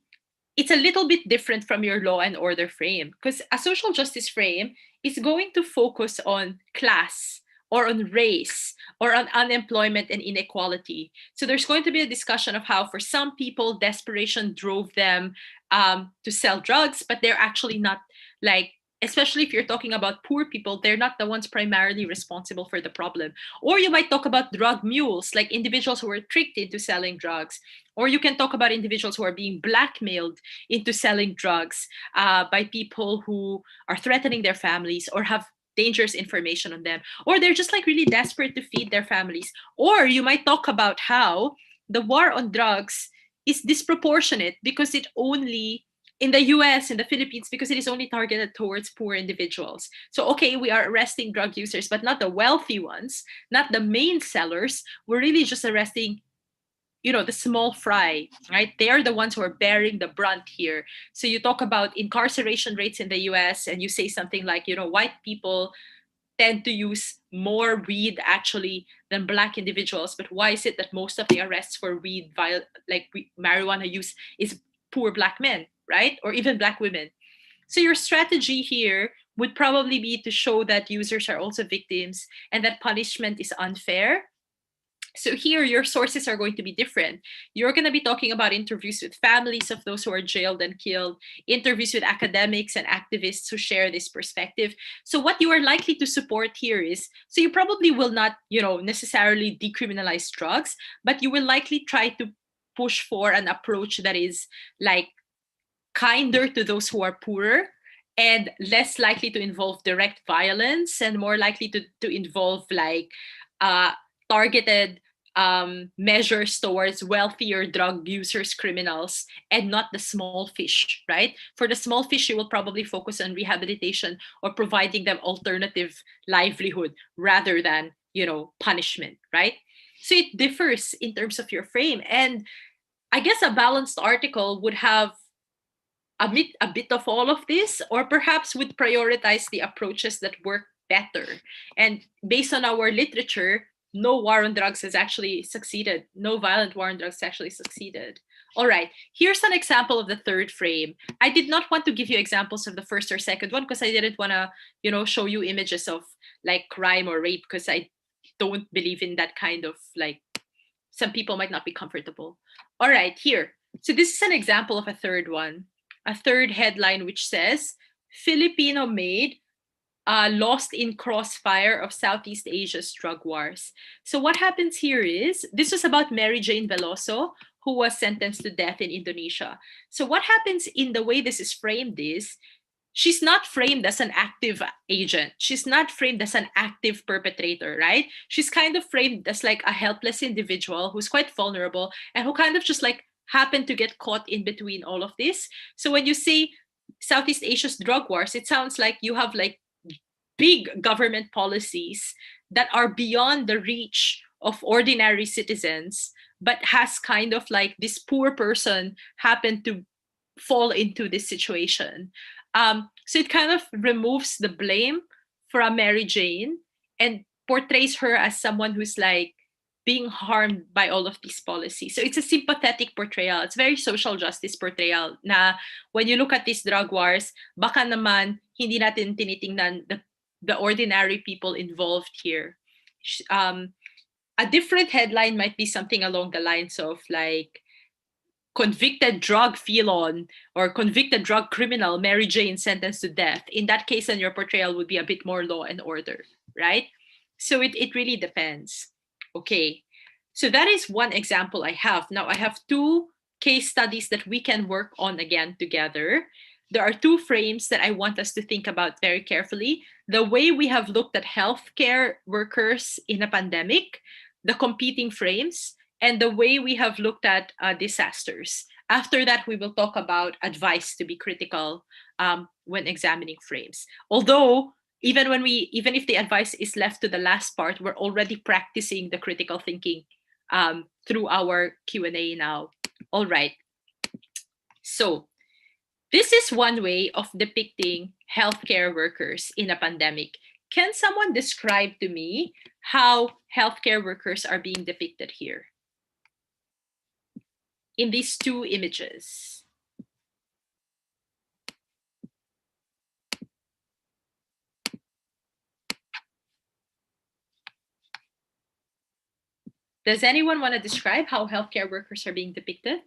it's a little bit different from your law and order frame, because a social justice frame is going to focus on class or on race or on unemployment and inequality. So there's going to be a discussion of how for some people desperation drove them to sell drugs, but they're actually not, like, especially if you're talking about poor people, they're not the ones primarily responsible for the problem. Or you might talk about drug mules, like individuals who are tricked into selling drugs. Or you can talk about individuals who are being blackmailed into selling drugs by people who are threatening their families or have dangerous information on them, or they're just like really desperate to feed their families. Or you might talk about how the war on drugs is disproportionate because it only, in the US, in the Philippines, because it is only targeted towards poor individuals. So, okay, we are arresting drug users, but not the wealthy ones, not the main sellers. We're really just arresting, the small fry, right? They are the ones who are bearing the brunt here. So you talk about incarceration rates in the US and you say something like, white people tend to use more weed actually than black individuals. But why is it that most of the arrests for marijuana use is poor black men, right? Or even black women. So your strategy here would probably be to show that users are also victims and that punishment is unfair. So here, your sources are going to be different. You're going to be talking about interviews with families of those who are jailed and killed, interviews with academics and activists who share this perspective. So what you are likely to support here is, so you probably will not, necessarily decriminalize drugs, but you will likely try to push for an approach that is like kinder to those who are poorer and less likely to involve direct violence and more likely to involve like targeted measures towards wealthier drug users, criminals, and not the small fish, right? For the small fish, you will probably focus on rehabilitation or providing them alternative livelihood rather than, punishment, right? So it differs in terms of your frame. And I guess a balanced article would have a bit of all of this, or perhaps would prioritize the approaches that work better. And based on our literature, no war on drugs has actually succeeded. No violent war on drugs actually succeeded. All right, here's an example of the third frame. I did not want to give you examples of the first or second one because I didn't want to, show you images of like crime or rape, because I don't believe in that kind of like, some people might not be comfortable. All right, here. So this is an example of a third one. A third headline which says, Filipino maid lost in crossfire of Southeast Asia's drug wars. So what happens here is, this was about Mary Jane Veloso, who was sentenced to death in Indonesia. So what happens in the way this is framed is, she's not framed as an active agent. She's not framed as an active perpetrator, right? She's kind of framed as like a helpless individual who's quite vulnerable and who kind of just like happened to get caught in between all of this. So when you say Southeast Asia's drug wars, it sounds like you have like big government policies that are beyond the reach of ordinary citizens, but has kind of like this poor person happened to fall into this situation. So it kind of removes the blame from Mary Jane and portrays her as someone who's like being harmed by all of these policies. So it's a sympathetic portrayal. It's very social justice portrayal na when you look at these drug wars, baka naman hindi natin tinitingnan the ordinary people involved here. A different headline might be something along the lines of like, convicted drug felon or convicted drug criminal Mary Jane sentenced to death. In that case, then your portrayal would be a bit more law and order, right? So it really depends. Okay, so that is one example I have. Now I have two case studies that we can work on again together. There are two frames that I want us to think about very carefully. The way we have looked at healthcare workers in a pandemic, the competing frames, and the way we have looked at disasters. After that, we will talk about advice to be critical when examining frames. Although even if the advice is left to the last part, we're already practicing the critical thinking through our Q&A now. All right. So this is one way of depicting healthcare workers in a pandemic. Can someone describe to me how healthcare workers are being depicted here in these two images? Does anyone want to describe how healthcare workers are being depicted?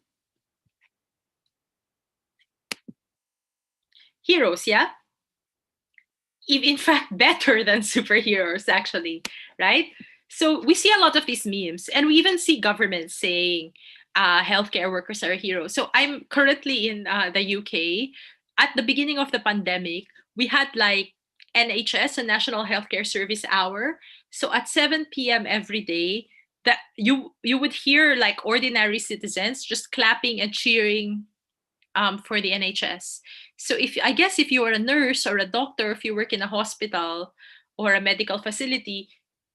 Heroes, yeah? In fact, better than superheroes, actually, right? So we see a lot of these memes, and we even see governments saying healthcare workers are heroes. So I'm currently in the UK. At the beginning of the pandemic, we had like NHS, a National Healthcare Service Hour. So at 7 p.m. every day, that you would hear like ordinary citizens just clapping and cheering for the NHS. So I guess if you are a nurse or a doctor, if you work in a hospital or a medical facility,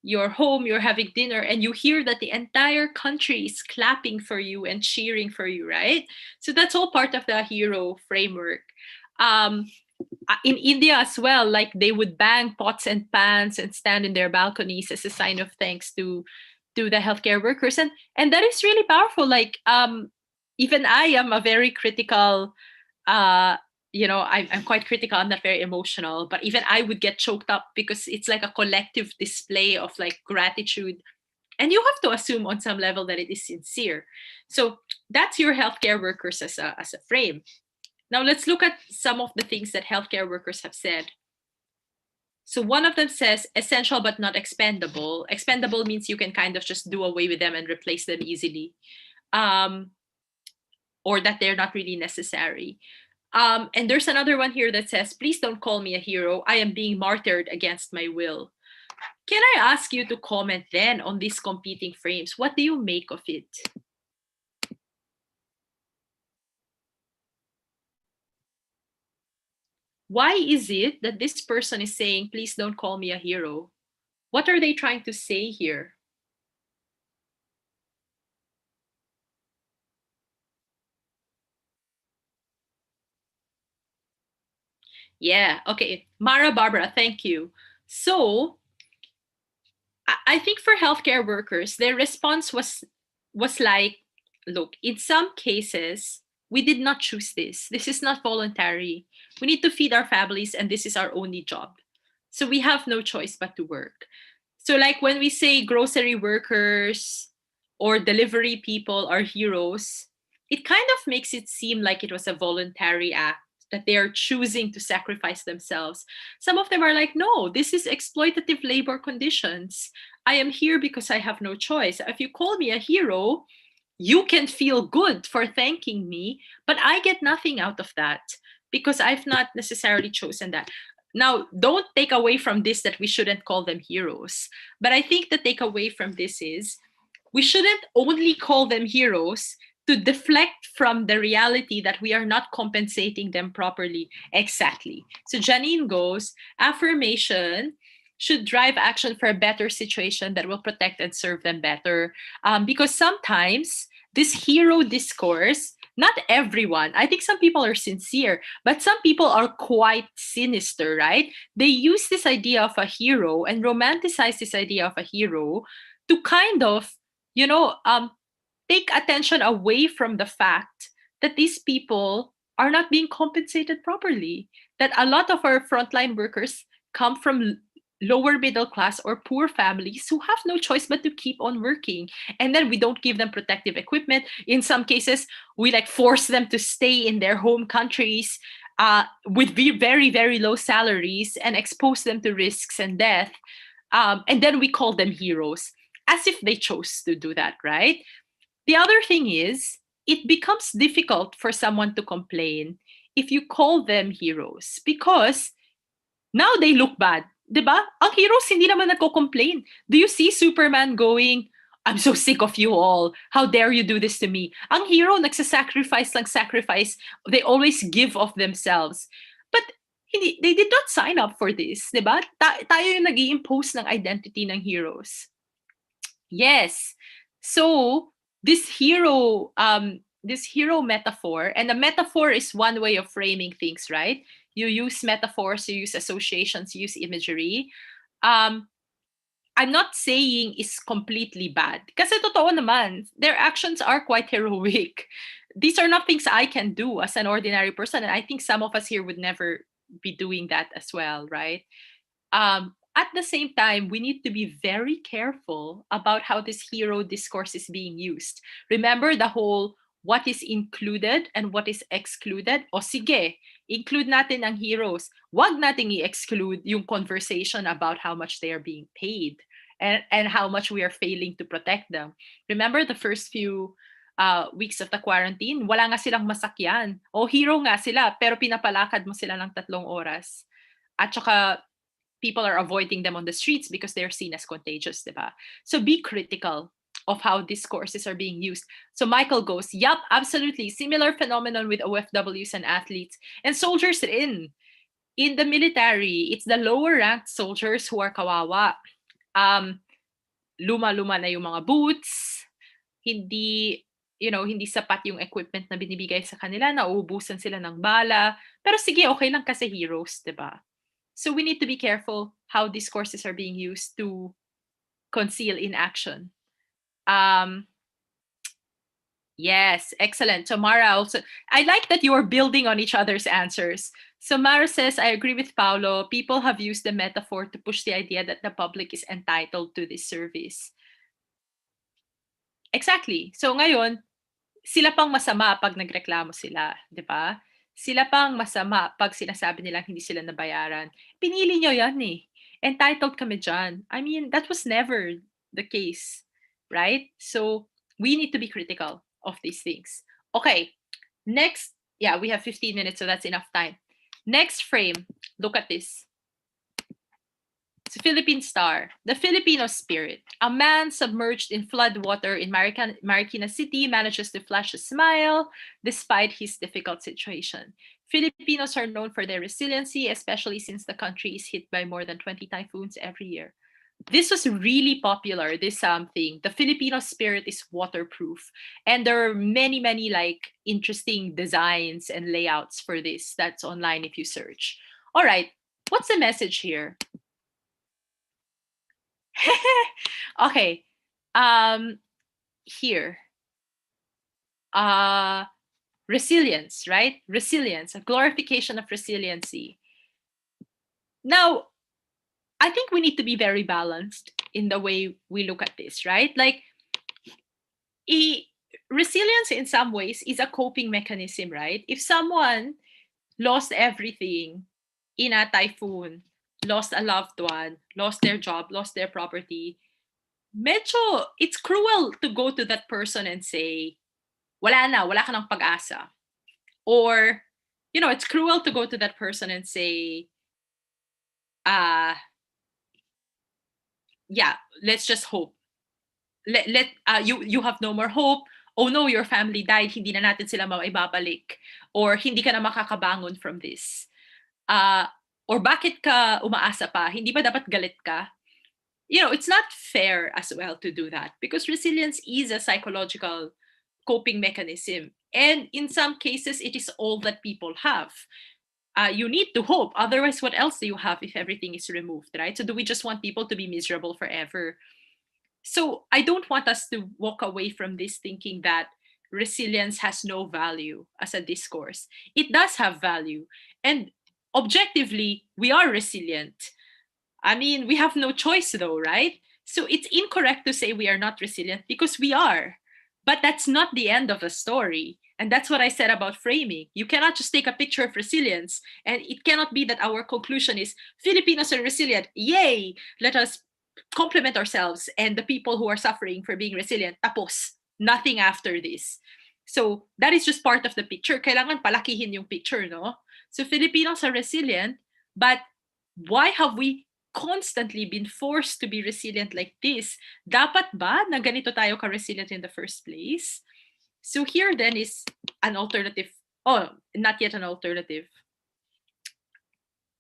you're home, you're having dinner, and you hear that the entire country is clapping for you and cheering for you, right? So that's all part of the hero framework. Um, in India as well, like they would bang pots and pans and stand in their balconies as a sign of thanks to the healthcare workers, and that is really powerful. Like even I am a very critical. Uh, I'm quite critical. I'm not very emotional, but even I would get choked up because it's like a collective display of like gratitude, and you have to assume on some level that it is sincere. So that's your healthcare workers as a frame. Now let's look at some of the things that healthcare workers have said. So one of them says essential but not expendable. Expendable means you can kind of just do away with them and replace them easily, um, or that they're not really necessary. And there's another one here that says, please don't call me a hero. I am being martyred against my will. Can I ask you to comment then on these competing frames? What do you make of it? Why is it that this person is saying, please don't call me a hero? What are they trying to say here? Yeah, okay. Mara Barbara, thank you. So I think for healthcare workers, their response was like, look, in some cases, we did not choose this. This is not voluntary. We need to feed our families, and this is our only job. So we have no choice but to work. So, like when we say grocery workers or delivery people are heroes, it kind of makes it seem like it was a voluntary act, that they are choosing to sacrifice themselves. Some of them are like, no, this is exploitative labor conditions. I am here because I have no choice. If you call me a hero, you can feel good for thanking me, but I get nothing out of that because I've not necessarily chosen that. Now, don't take away from this that we shouldn't call them heroes, but I think the takeaway from this is we shouldn't only call them heroes to deflect from the reality that we are not compensating them properly. Exactly. So Janine goes, affirmation should drive action for a better situation that will protect and serve them better. Because sometimes this hero discourse, not everyone, I think some people are sincere, but some people are quite sinister, right? They use this idea of a hero and romanticize this idea of a hero to kind of, you know, take attention away from the fact that these people are not being compensated properly. That a lot of our frontline workers come from lower middle class or poor families who have no choice but to keep on working. And then we don't give them protective equipment. In some cases, we like force them to stay in their home countries with very, very low salaries and expose them to risks and death. And then we call them heroes. as if they chose to do that, right? The other thing is, it becomes difficult for someone to complain if you call them heroes because now they look bad. 'Di ba? Ang heroes hindi naman nagko-complain. Do you see Superman going, I'm so sick of you all. How dare you do this to me? Ang hero nagsasacrifice lang sacrifice. They always give of themselves. But hindi, they did not sign up for this, 'di ba? Tayo yung nag-i-impose ng identity ng heroes. Yes. So this hero metaphor, and a metaphor is one way of framing things, right? You use metaphors, you use associations, you use imagery. Um, I'm not saying is completely bad. Kasi totoo naman, their actions are quite heroic. These are not things I can do as an ordinary person, and I think some of us here would never be doing that as well, right? At the same time, we need to be very careful about how this hero discourse is being used. Remember the whole what is included and what is excluded? O sige, include natin ang heroes. Wag nating i-exclude yung conversation about how much they are being paid and how much we are failing to protect them. Remember the first few weeks of the quarantine, wala nga silang masakyan. O hero nga sila, pero pinapalakad mo sila ng 3 oras. At saka people are avoiding them on the streets because they're seen as contagious, diba? So be critical of how discourses are being used. So Michael goes, yup, absolutely. Similar phenomenon with OFWs and athletes and soldiers in the military. It's the lower ranked soldiers who are kawawa. Luma-luma na yung mga boots, hindi hindi sapat yung equipment na binibigay sa kanila, nauubusan sila ng bala. Pero sige, okay lang kasi heroes, diba? So we need to be careful how discourses are being used to conceal inaction. Yes, excellent. So Mara also, I like that you are building on each other's answers. So Mara says, I agree with Paulo. People have used the metaphor to push the idea that the public is entitled to this service. Exactly. So ngayon, sila pang masama pag nagreklamo sila, di ba? Sila pang masama pag sinasabi nilang hindi sila nabayaran. Pinili nyo yan eh. Entitled kami dyan. I mean, that was never the case, right? So we need to be critical of these things. Okay, next. Yeah, we have 15 minutes, so that's enough time. Next frame, look at this. It's a Philippine star, the Filipino spirit. A man submerged in flood water in Marikina City manages to flash a smile despite his difficult situation. Filipinos are known for their resiliency, especially since the country is hit by more than 20 typhoons every year. This was really popular, this thing. The Filipino spirit is waterproof. And there are many, many like interesting designs and layouts for this. That's online if you search. All right, what's the message here? Okay. Here. Resilience, right? Resilience, a glorification of resiliency. Now, I think we need to be very balanced in the way we look at this, right? Like, resilience in some ways is a coping mechanism, right? If someone lost everything in a typhoon, lost a loved one, lost their job, lost their property, medyo, it's cruel to go to that person and say, wala ka ng pag-asa. Or, it's cruel to go to that person and say, yeah, let's just hope. You have no more hope. Oh no, your family died, hindi na natin sila maibabalik. Or hindi ka na makakabangon from this. Or bakit ka umaasa pa? Hindi ba dapat galit ka? It's not fair as well to do that because resilience is a psychological coping mechanism. And in some cases, it is all that people have. You need to hope. Otherwise, what else do you have if everything is removed, right? So do we just want people to be miserable forever? So I don't want us to walk away from this thinking that resilience has no value as a discourse. It does have value. And objectively, we are resilient. I mean, we have no choice though, right? So it's incorrect to say we are not resilient because we are. But that's not the end of the story. And that's what I said about framing. You cannot just take a picture of resilience, and it cannot be that our conclusion is Filipinos are resilient. Yay! Let us compliment ourselves and the people who are suffering for being resilient. Tapos, nothing after this. So that is just part of the picture. Kailangan palakihin yung picture, no? So Filipinos are resilient, but why have we constantly been forced to be resilient like this? Dapat ba na ganito tayo ka-resilient in the first place? So here then is an alternative. Oh, not yet an alternative.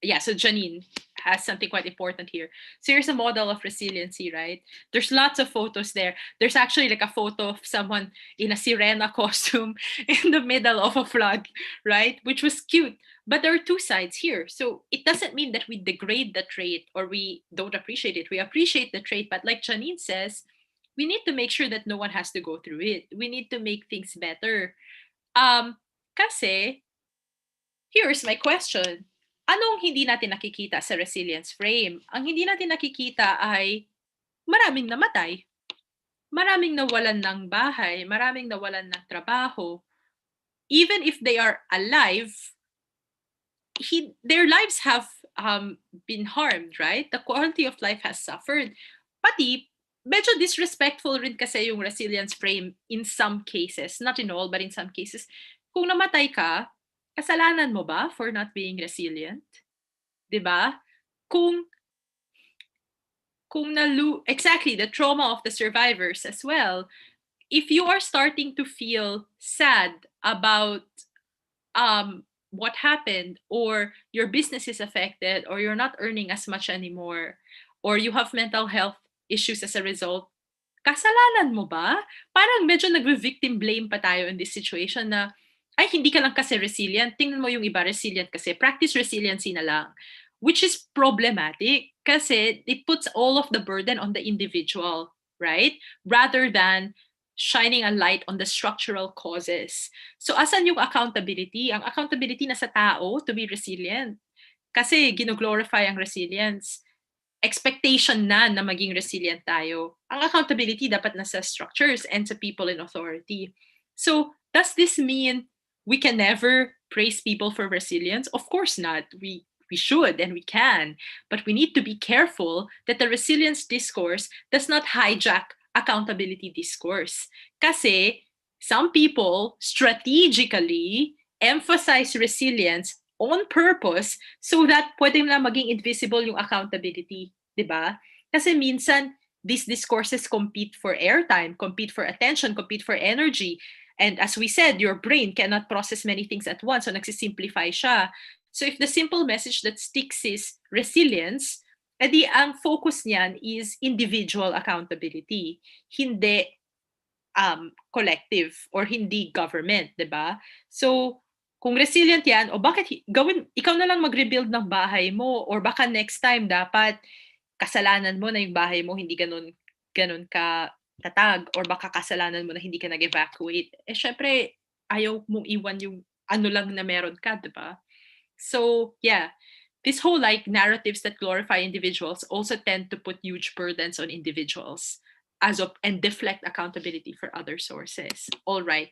Yeah, so Janine has something quite important here. So here's a model of resiliency, right? There's lots of photos there. There's actually like a photo of someone in a sirena costume in the middle of a flood, right? Which was cute. But there are two sides here. So it doesn't mean that we degrade the trait or we don't appreciate it. We appreciate the trait, but like Janine says, we need to make sure that no one has to go through it. We need to make things better. Kasi, here's my question. Anong hindi natin nakikita sa resilience frame? Ang hindi natin nakikita ay maraming namatay, maraming nawalan ng bahay, maraming nawalan ng trabaho. Even if they are alive, their lives have been harmed, right? The quality of life has suffered. Pati, medyo disrespectful rin kasi yung resilience frame in some cases. Not in all, but in some cases. Kung namatay ka, kasalanan mo ba for not being resilient? 'Di ba? Kung exactly the trauma of the survivors as well. If you are starting to feel sad about what happened, or your business is affected, or you're not earning as much anymore, or you have mental health issues as a result, kasalanan mo ba? Parang medyo nagve-victim blame pa tayo in this situation na, ay, hindi ka lang kasi resilient. Tingnan mo yung iba, resilient kasi. Practice resiliency na lang. Which is problematic kasi it puts all of the burden on the individual, right? Rather than shining a light on the structural causes. So asan yung accountability? Ang accountability na sa tao to be resilient. Kasi gino-glorify ang resilience. Expectation na maging resilient tayo. Ang accountability dapat nasa structures and sa people in authority. So does this mean we can never praise people for resilience? Of course not. We should and we can, but we need to be careful that the resilience discourse does not hijack accountability discourse. Kasi some people strategically emphasize resilience on purpose so that pwede na maging invisible yung accountability, 'di ba? Kasi minsan these discourses compete for airtime, compete for attention, compete for energy. And as we said, your brain cannot process many things at once, so nagsisimplify siya. So if the simple message that sticks is resilience, edi ang focus niyan is individual accountability, hindi collective or hindi government, 'di ba? So kung resilient yan, o bakit gawin, ikaw na lang mag-rebuild ng bahay mo, or baka next time dapat kasalanan mo na yung bahay mo hindi ganun ka tatag, or baka kasalanan mo na hindi ka nag-evacuate. Eh syempre, ayaw mong iwan yung ano lang na meron ka, 'di ba? So, yeah, this whole like narratives that glorify individuals also tend to put huge burdens on individuals and deflect accountability for other sources. All right.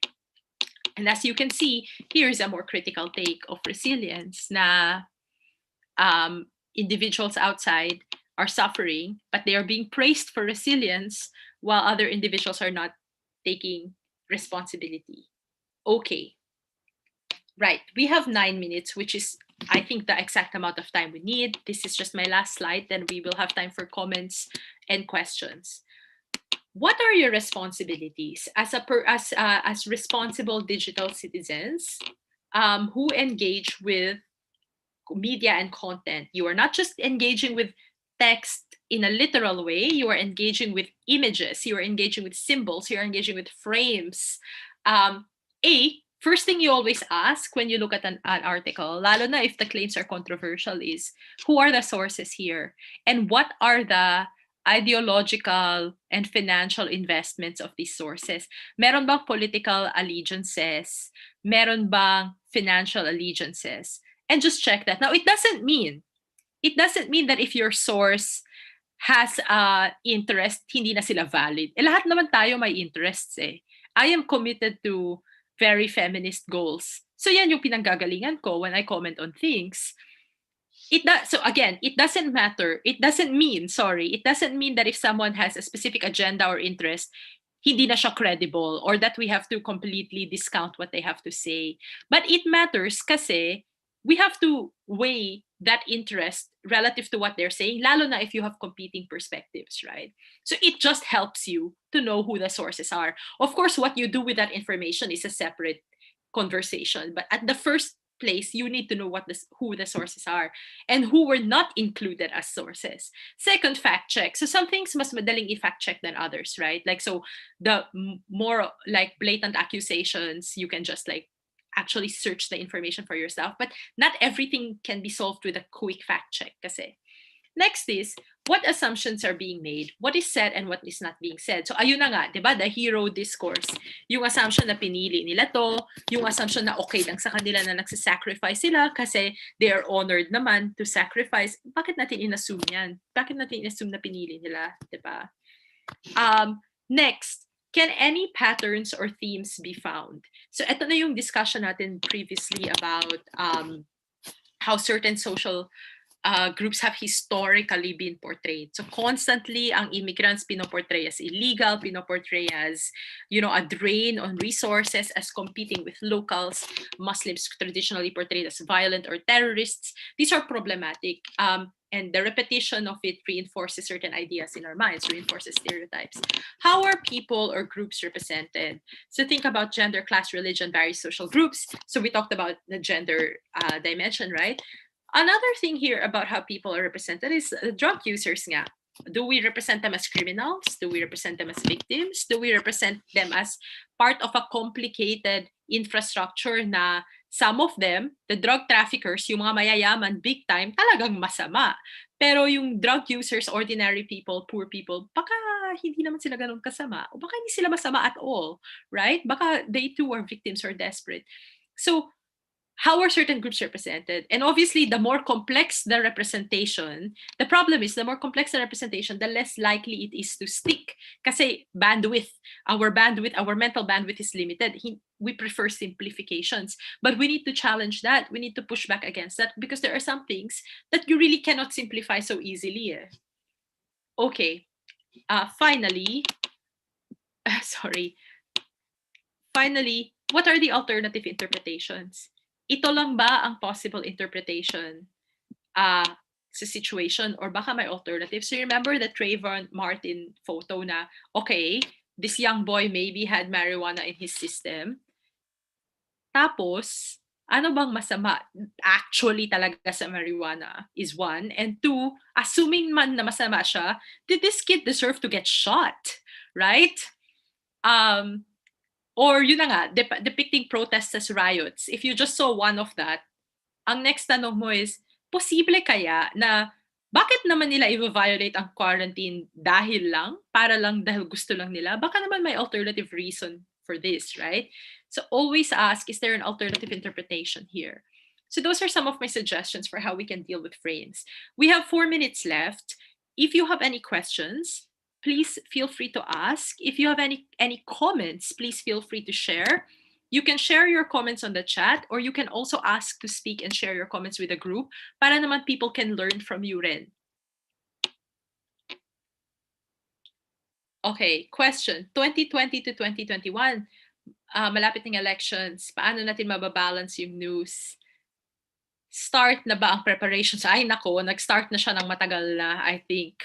And as you can see, here's a more critical take of resilience na individuals outside are suffering, but they are being praised for resilience while other individuals are not taking responsibility. Okay. Right. We have 9 minutes, which is, I think, the exact amount of time we need. This is just my last slide. Then we will have time for comments and questions. What are your responsibilities as responsible digital citizens who engage with media and content? You are not just engaging with text in a literal way. You are engaging with images. You are engaging with symbols. You are engaging with frames. First thing you always ask when you look at an article, lalo na if the claims are controversial, is who are the sources here? And what are the ideological and financial investments of these sources? Meron bang political allegiances? Meron bang financial allegiances? And just check that. Now, it doesn't mean that if your source has interest, hindi na sila valid. Lahat naman tayo may interests eh. I am committed to very feminist goals. So yan yung pinanggagalingan ko when I comment on things. it does. So again, it doesn't matter. It doesn't mean, sorry, it doesn't mean that if someone has a specific agenda or interest, hindi na siya credible or that we have to completely discount what they have to say. But it matters kasi we have to weigh that interest relative to what they're saying, lalo na if you have competing perspectives, right? So it just helps you to know who the sources are. Of course, what you do with that information is a separate conversation. But at the first place, you need to know who the sources are and who were not included as sources. Second, fact check. So some things mas madaling i-fact check than others, right? Like, so the more like blatant accusations, you can just like actually search the information for yourself. But not everything can be solved with a quick fact check kasi. Next is, what assumptions are being made? What is said and what is not being said? So ayun na nga, 'di ba? The hero discourse. Yung assumption na pinili nila to, yung assumption na okay lang sa kanila na nagsasacrifice sila kasi they are honored naman to sacrifice. Bakit natin inassume yan? Bakit natin inassume na pinili nila? 'Di ba? Next, can any patterns or themes be found? So ito na yung discussion natin previously about how certain social groups have historically been portrayed. So constantly, ang immigrants pinoportray as illegal, pinoportray as, a drain on resources, as competing with locals. Muslims traditionally portrayed as violent or terrorists. These are problematic. And the repetition of it reinforces certain ideas in our minds, reinforces stereotypes. How are people or groups represented? So think about gender, class, religion, various social groups. So we talked about the gender dimension, right? Another thing here about how people are represented is drug users nga. Do we represent them as criminals? Do we represent them as victims? Do we represent them as part of a complicated infrastructure na some of them, the drug traffickers, yung mga mayayaman big time, talagang masama. Pero yung drug users, ordinary people, poor people, baka hindi naman sila ganun kasama. O baka hindi sila masama at all, right? Baka they too are victims or desperate. So how are certain groups represented? And obviously, the more complex the representation, the problem is the more complex the representation, the less likely it is to stick. Kasi our mental bandwidth is limited. We prefer simplifications, but we need to challenge that. We need to push back against that because there are some things that you really cannot simplify so easily. Okay, finally, sorry. Finally, what are the alternative interpretations? Ito lang ba ang possible interpretation sa situation or baka may alternative? So remember the Trayvon Martin photo na, okay, this young boy maybe had marijuana in his system. Tapos, ano bang masama actually talaga sa marijuana is one. And two, assuming man na masama siya, did this kid deserve to get shot? Right? Or yun na nga, depicting protests as riots. If you just saw one of that, ang next tanong mo is, posible kaya na bakit naman nila i-violate ang quarantine dahil gusto lang nila? Baka naman may alternative reason for this, right? So always ask, is there an alternative interpretation here? So those are some of my suggestions for how we can deal with frames. We have 4 minutes left. If you have any questions, please feel free to ask. If you have any comments, please feel free to share. You can share your comments on the chat, or you can also ask to speak and share your comments with the group para naman people can learn from you rin. Okay, question. 2020 to 2021, malapit ng elections. Paano natin mababalance yung news? Start na ba ang preparations? Ay nako, nag-start na siya ng matagal na, I think.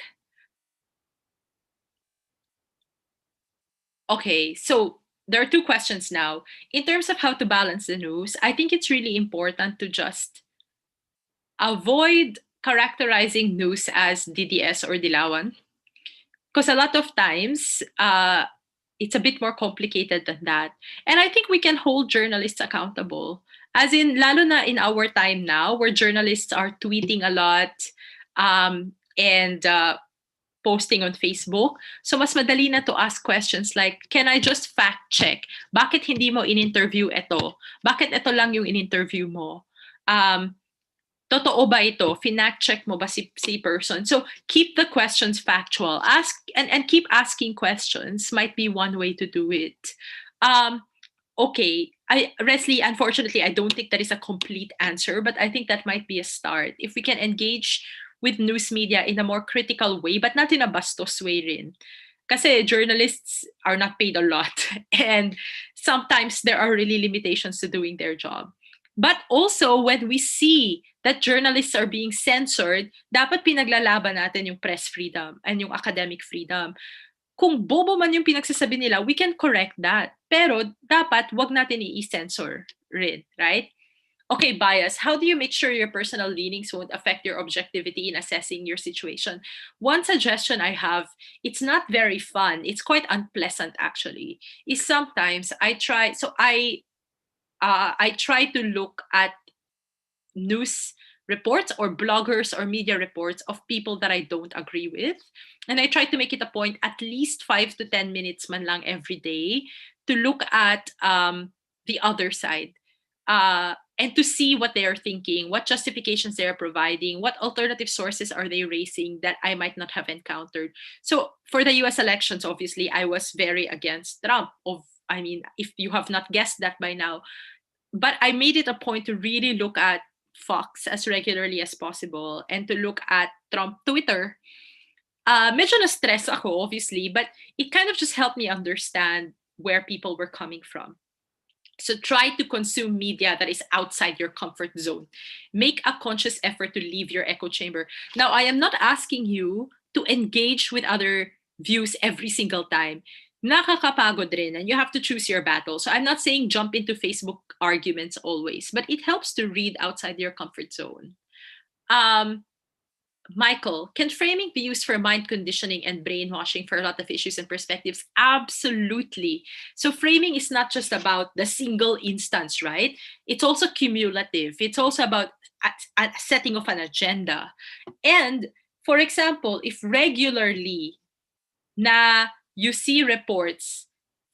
Okay, so there are 2 questions now. In terms of how to balance the news, I think it's really important to just avoid characterizing news as DDS or Dilawan. Because a lot of times, it's a bit more complicated than that. And I think we can hold journalists accountable. As in, lalo na in our time now, where journalists are tweeting a lot and posting on Facebook. So mas madali na to ask questions like, can I just fact check? Bakit hindi mo in-interview ito? Bakit ito lang yung in-interview mo? Totoo ba ito? Finact check mo ba si person? So keep the questions factual. Ask and keep asking questions might be one way to do it. Okay, Leslie, unfortunately, I don't think that is a complete answer, but I think that might be a start. If we can engage with news media in a more critical way, but not in a bastos way rin. Kasi journalists are not paid a lot and sometimes there are really limitations to doing their job. But also, when we see that journalists are being censored, dapat pinaglalaban natin yung press freedom and yung academic freedom. Kung bobo man yung pinagsasabi nila, we can correct that. Pero dapat wag natin i-censor rin, right? Okay, bias. How do you make sure your personal leanings won't affect your objectivity in assessing your situation? One suggestion I have, it's not very fun. It's quite unpleasant actually. Is sometimes I try to look at news reports or bloggers or media reports of people that I don't agree with. And I try to make it a point at least 5 to 10 minutes man lang every day to look at the other side and to see what they are thinking, what justifications they are providing, what alternative sources are they raising that I might not have encountered. So for the US elections, obviously, I was very against Trump. I mean, if you have not guessed that by now, but I made it a point to really look at Fox as regularly as possible and to look at Trump Twitter. Medyo na-stress ako, obviously, but it kind of just helped me understand where people were coming from. So try to consume media that is outside your comfort zone. Make a conscious effort to leave your echo chamber. Now, I am not asking you to engage with other views every single time. Nakakapagod rin and you have to choose your battle. So I'm not saying jump into Facebook arguments always, but it helps to read outside your comfort zone. Michael, can framing be used for mind conditioning and brainwashing for a lot of issues and perspectives? Absolutely. So framing is not just about the single instance, right? It's also cumulative. It's also about a setting of an agenda. And for example, if regularly na you see reports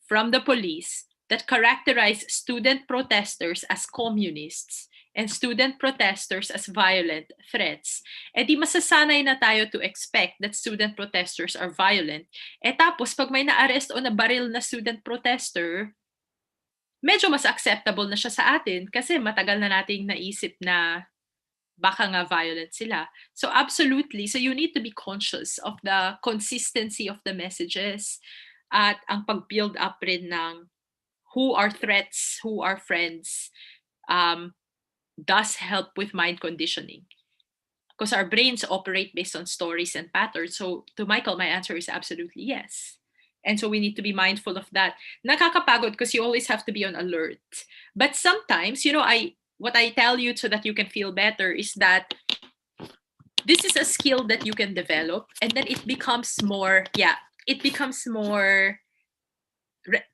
from the police that characterize student protesters as communists and student protesters as violent threats, di masasanay na tayo to expect that student protesters are violent. Tapos, pag may na-arrest o na-baril na student protester, medyo mas acceptable na siya sa atin kasi matagal na nating naisip na baka nga violent sila. So absolutely, so you need to be conscious of the consistency of the messages at ang pag-build up rin ng who are threats, who are friends, does help with mind conditioning. Because our brains operate based on stories and patterns. So to Michael, my answer is absolutely yes. And so we need to be mindful of that. Nakakapagod because you always have to be on alert. But sometimes, what I tell you so that you can feel better is that this is a skill that you can develop and then it becomes more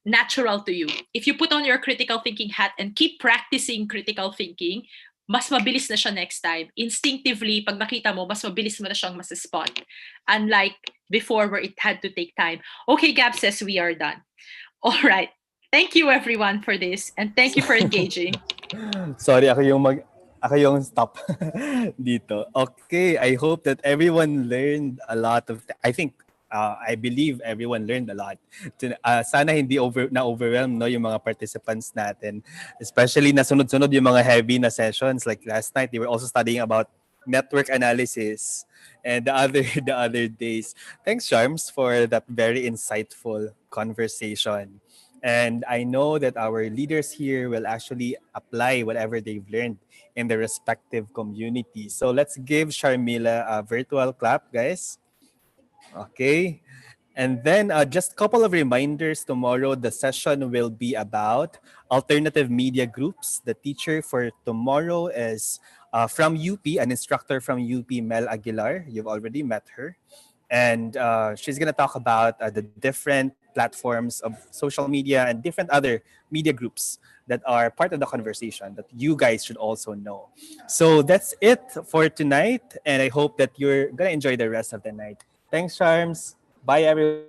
natural to you. If you put on your critical thinking hat and keep practicing critical thinking, mas mabilis na siya next time. Instinctively, pag nakita mo, mas mabilis mo na siyang mas-spot. Unlike before where it had to take time. Okay, Gab says we are done. All right. Thank you everyone for this and thank you for engaging. Sorry, ako yung stop dito. Okay, I hope that everyone learned a lot of I believe everyone learned a lot. Sana hindi na-overwhelm yung mga participants natin. Especially nasunod-sunod yung mga heavy na sessions. Like last night, they were also studying about network analysis and the other days. Thanks, Charms, for that very insightful conversation. And I know that our leaders here will actually apply whatever they've learned in their respective communities. So let's give Sharmila a virtual clap, guys. Okay. And then just a couple of reminders. Tomorrow, the session will be about alternative media groups. The teacher for tomorrow is from UP, an instructor from UP, Mel Aguilar. You've already met her. And she's going to talk about the different platforms of social media and different other media groups that are part of the conversation that you guys should also know. So that's it for tonight. And I hope that you're going to enjoy the rest of the night. Thanks, Charms. Bye, everyone.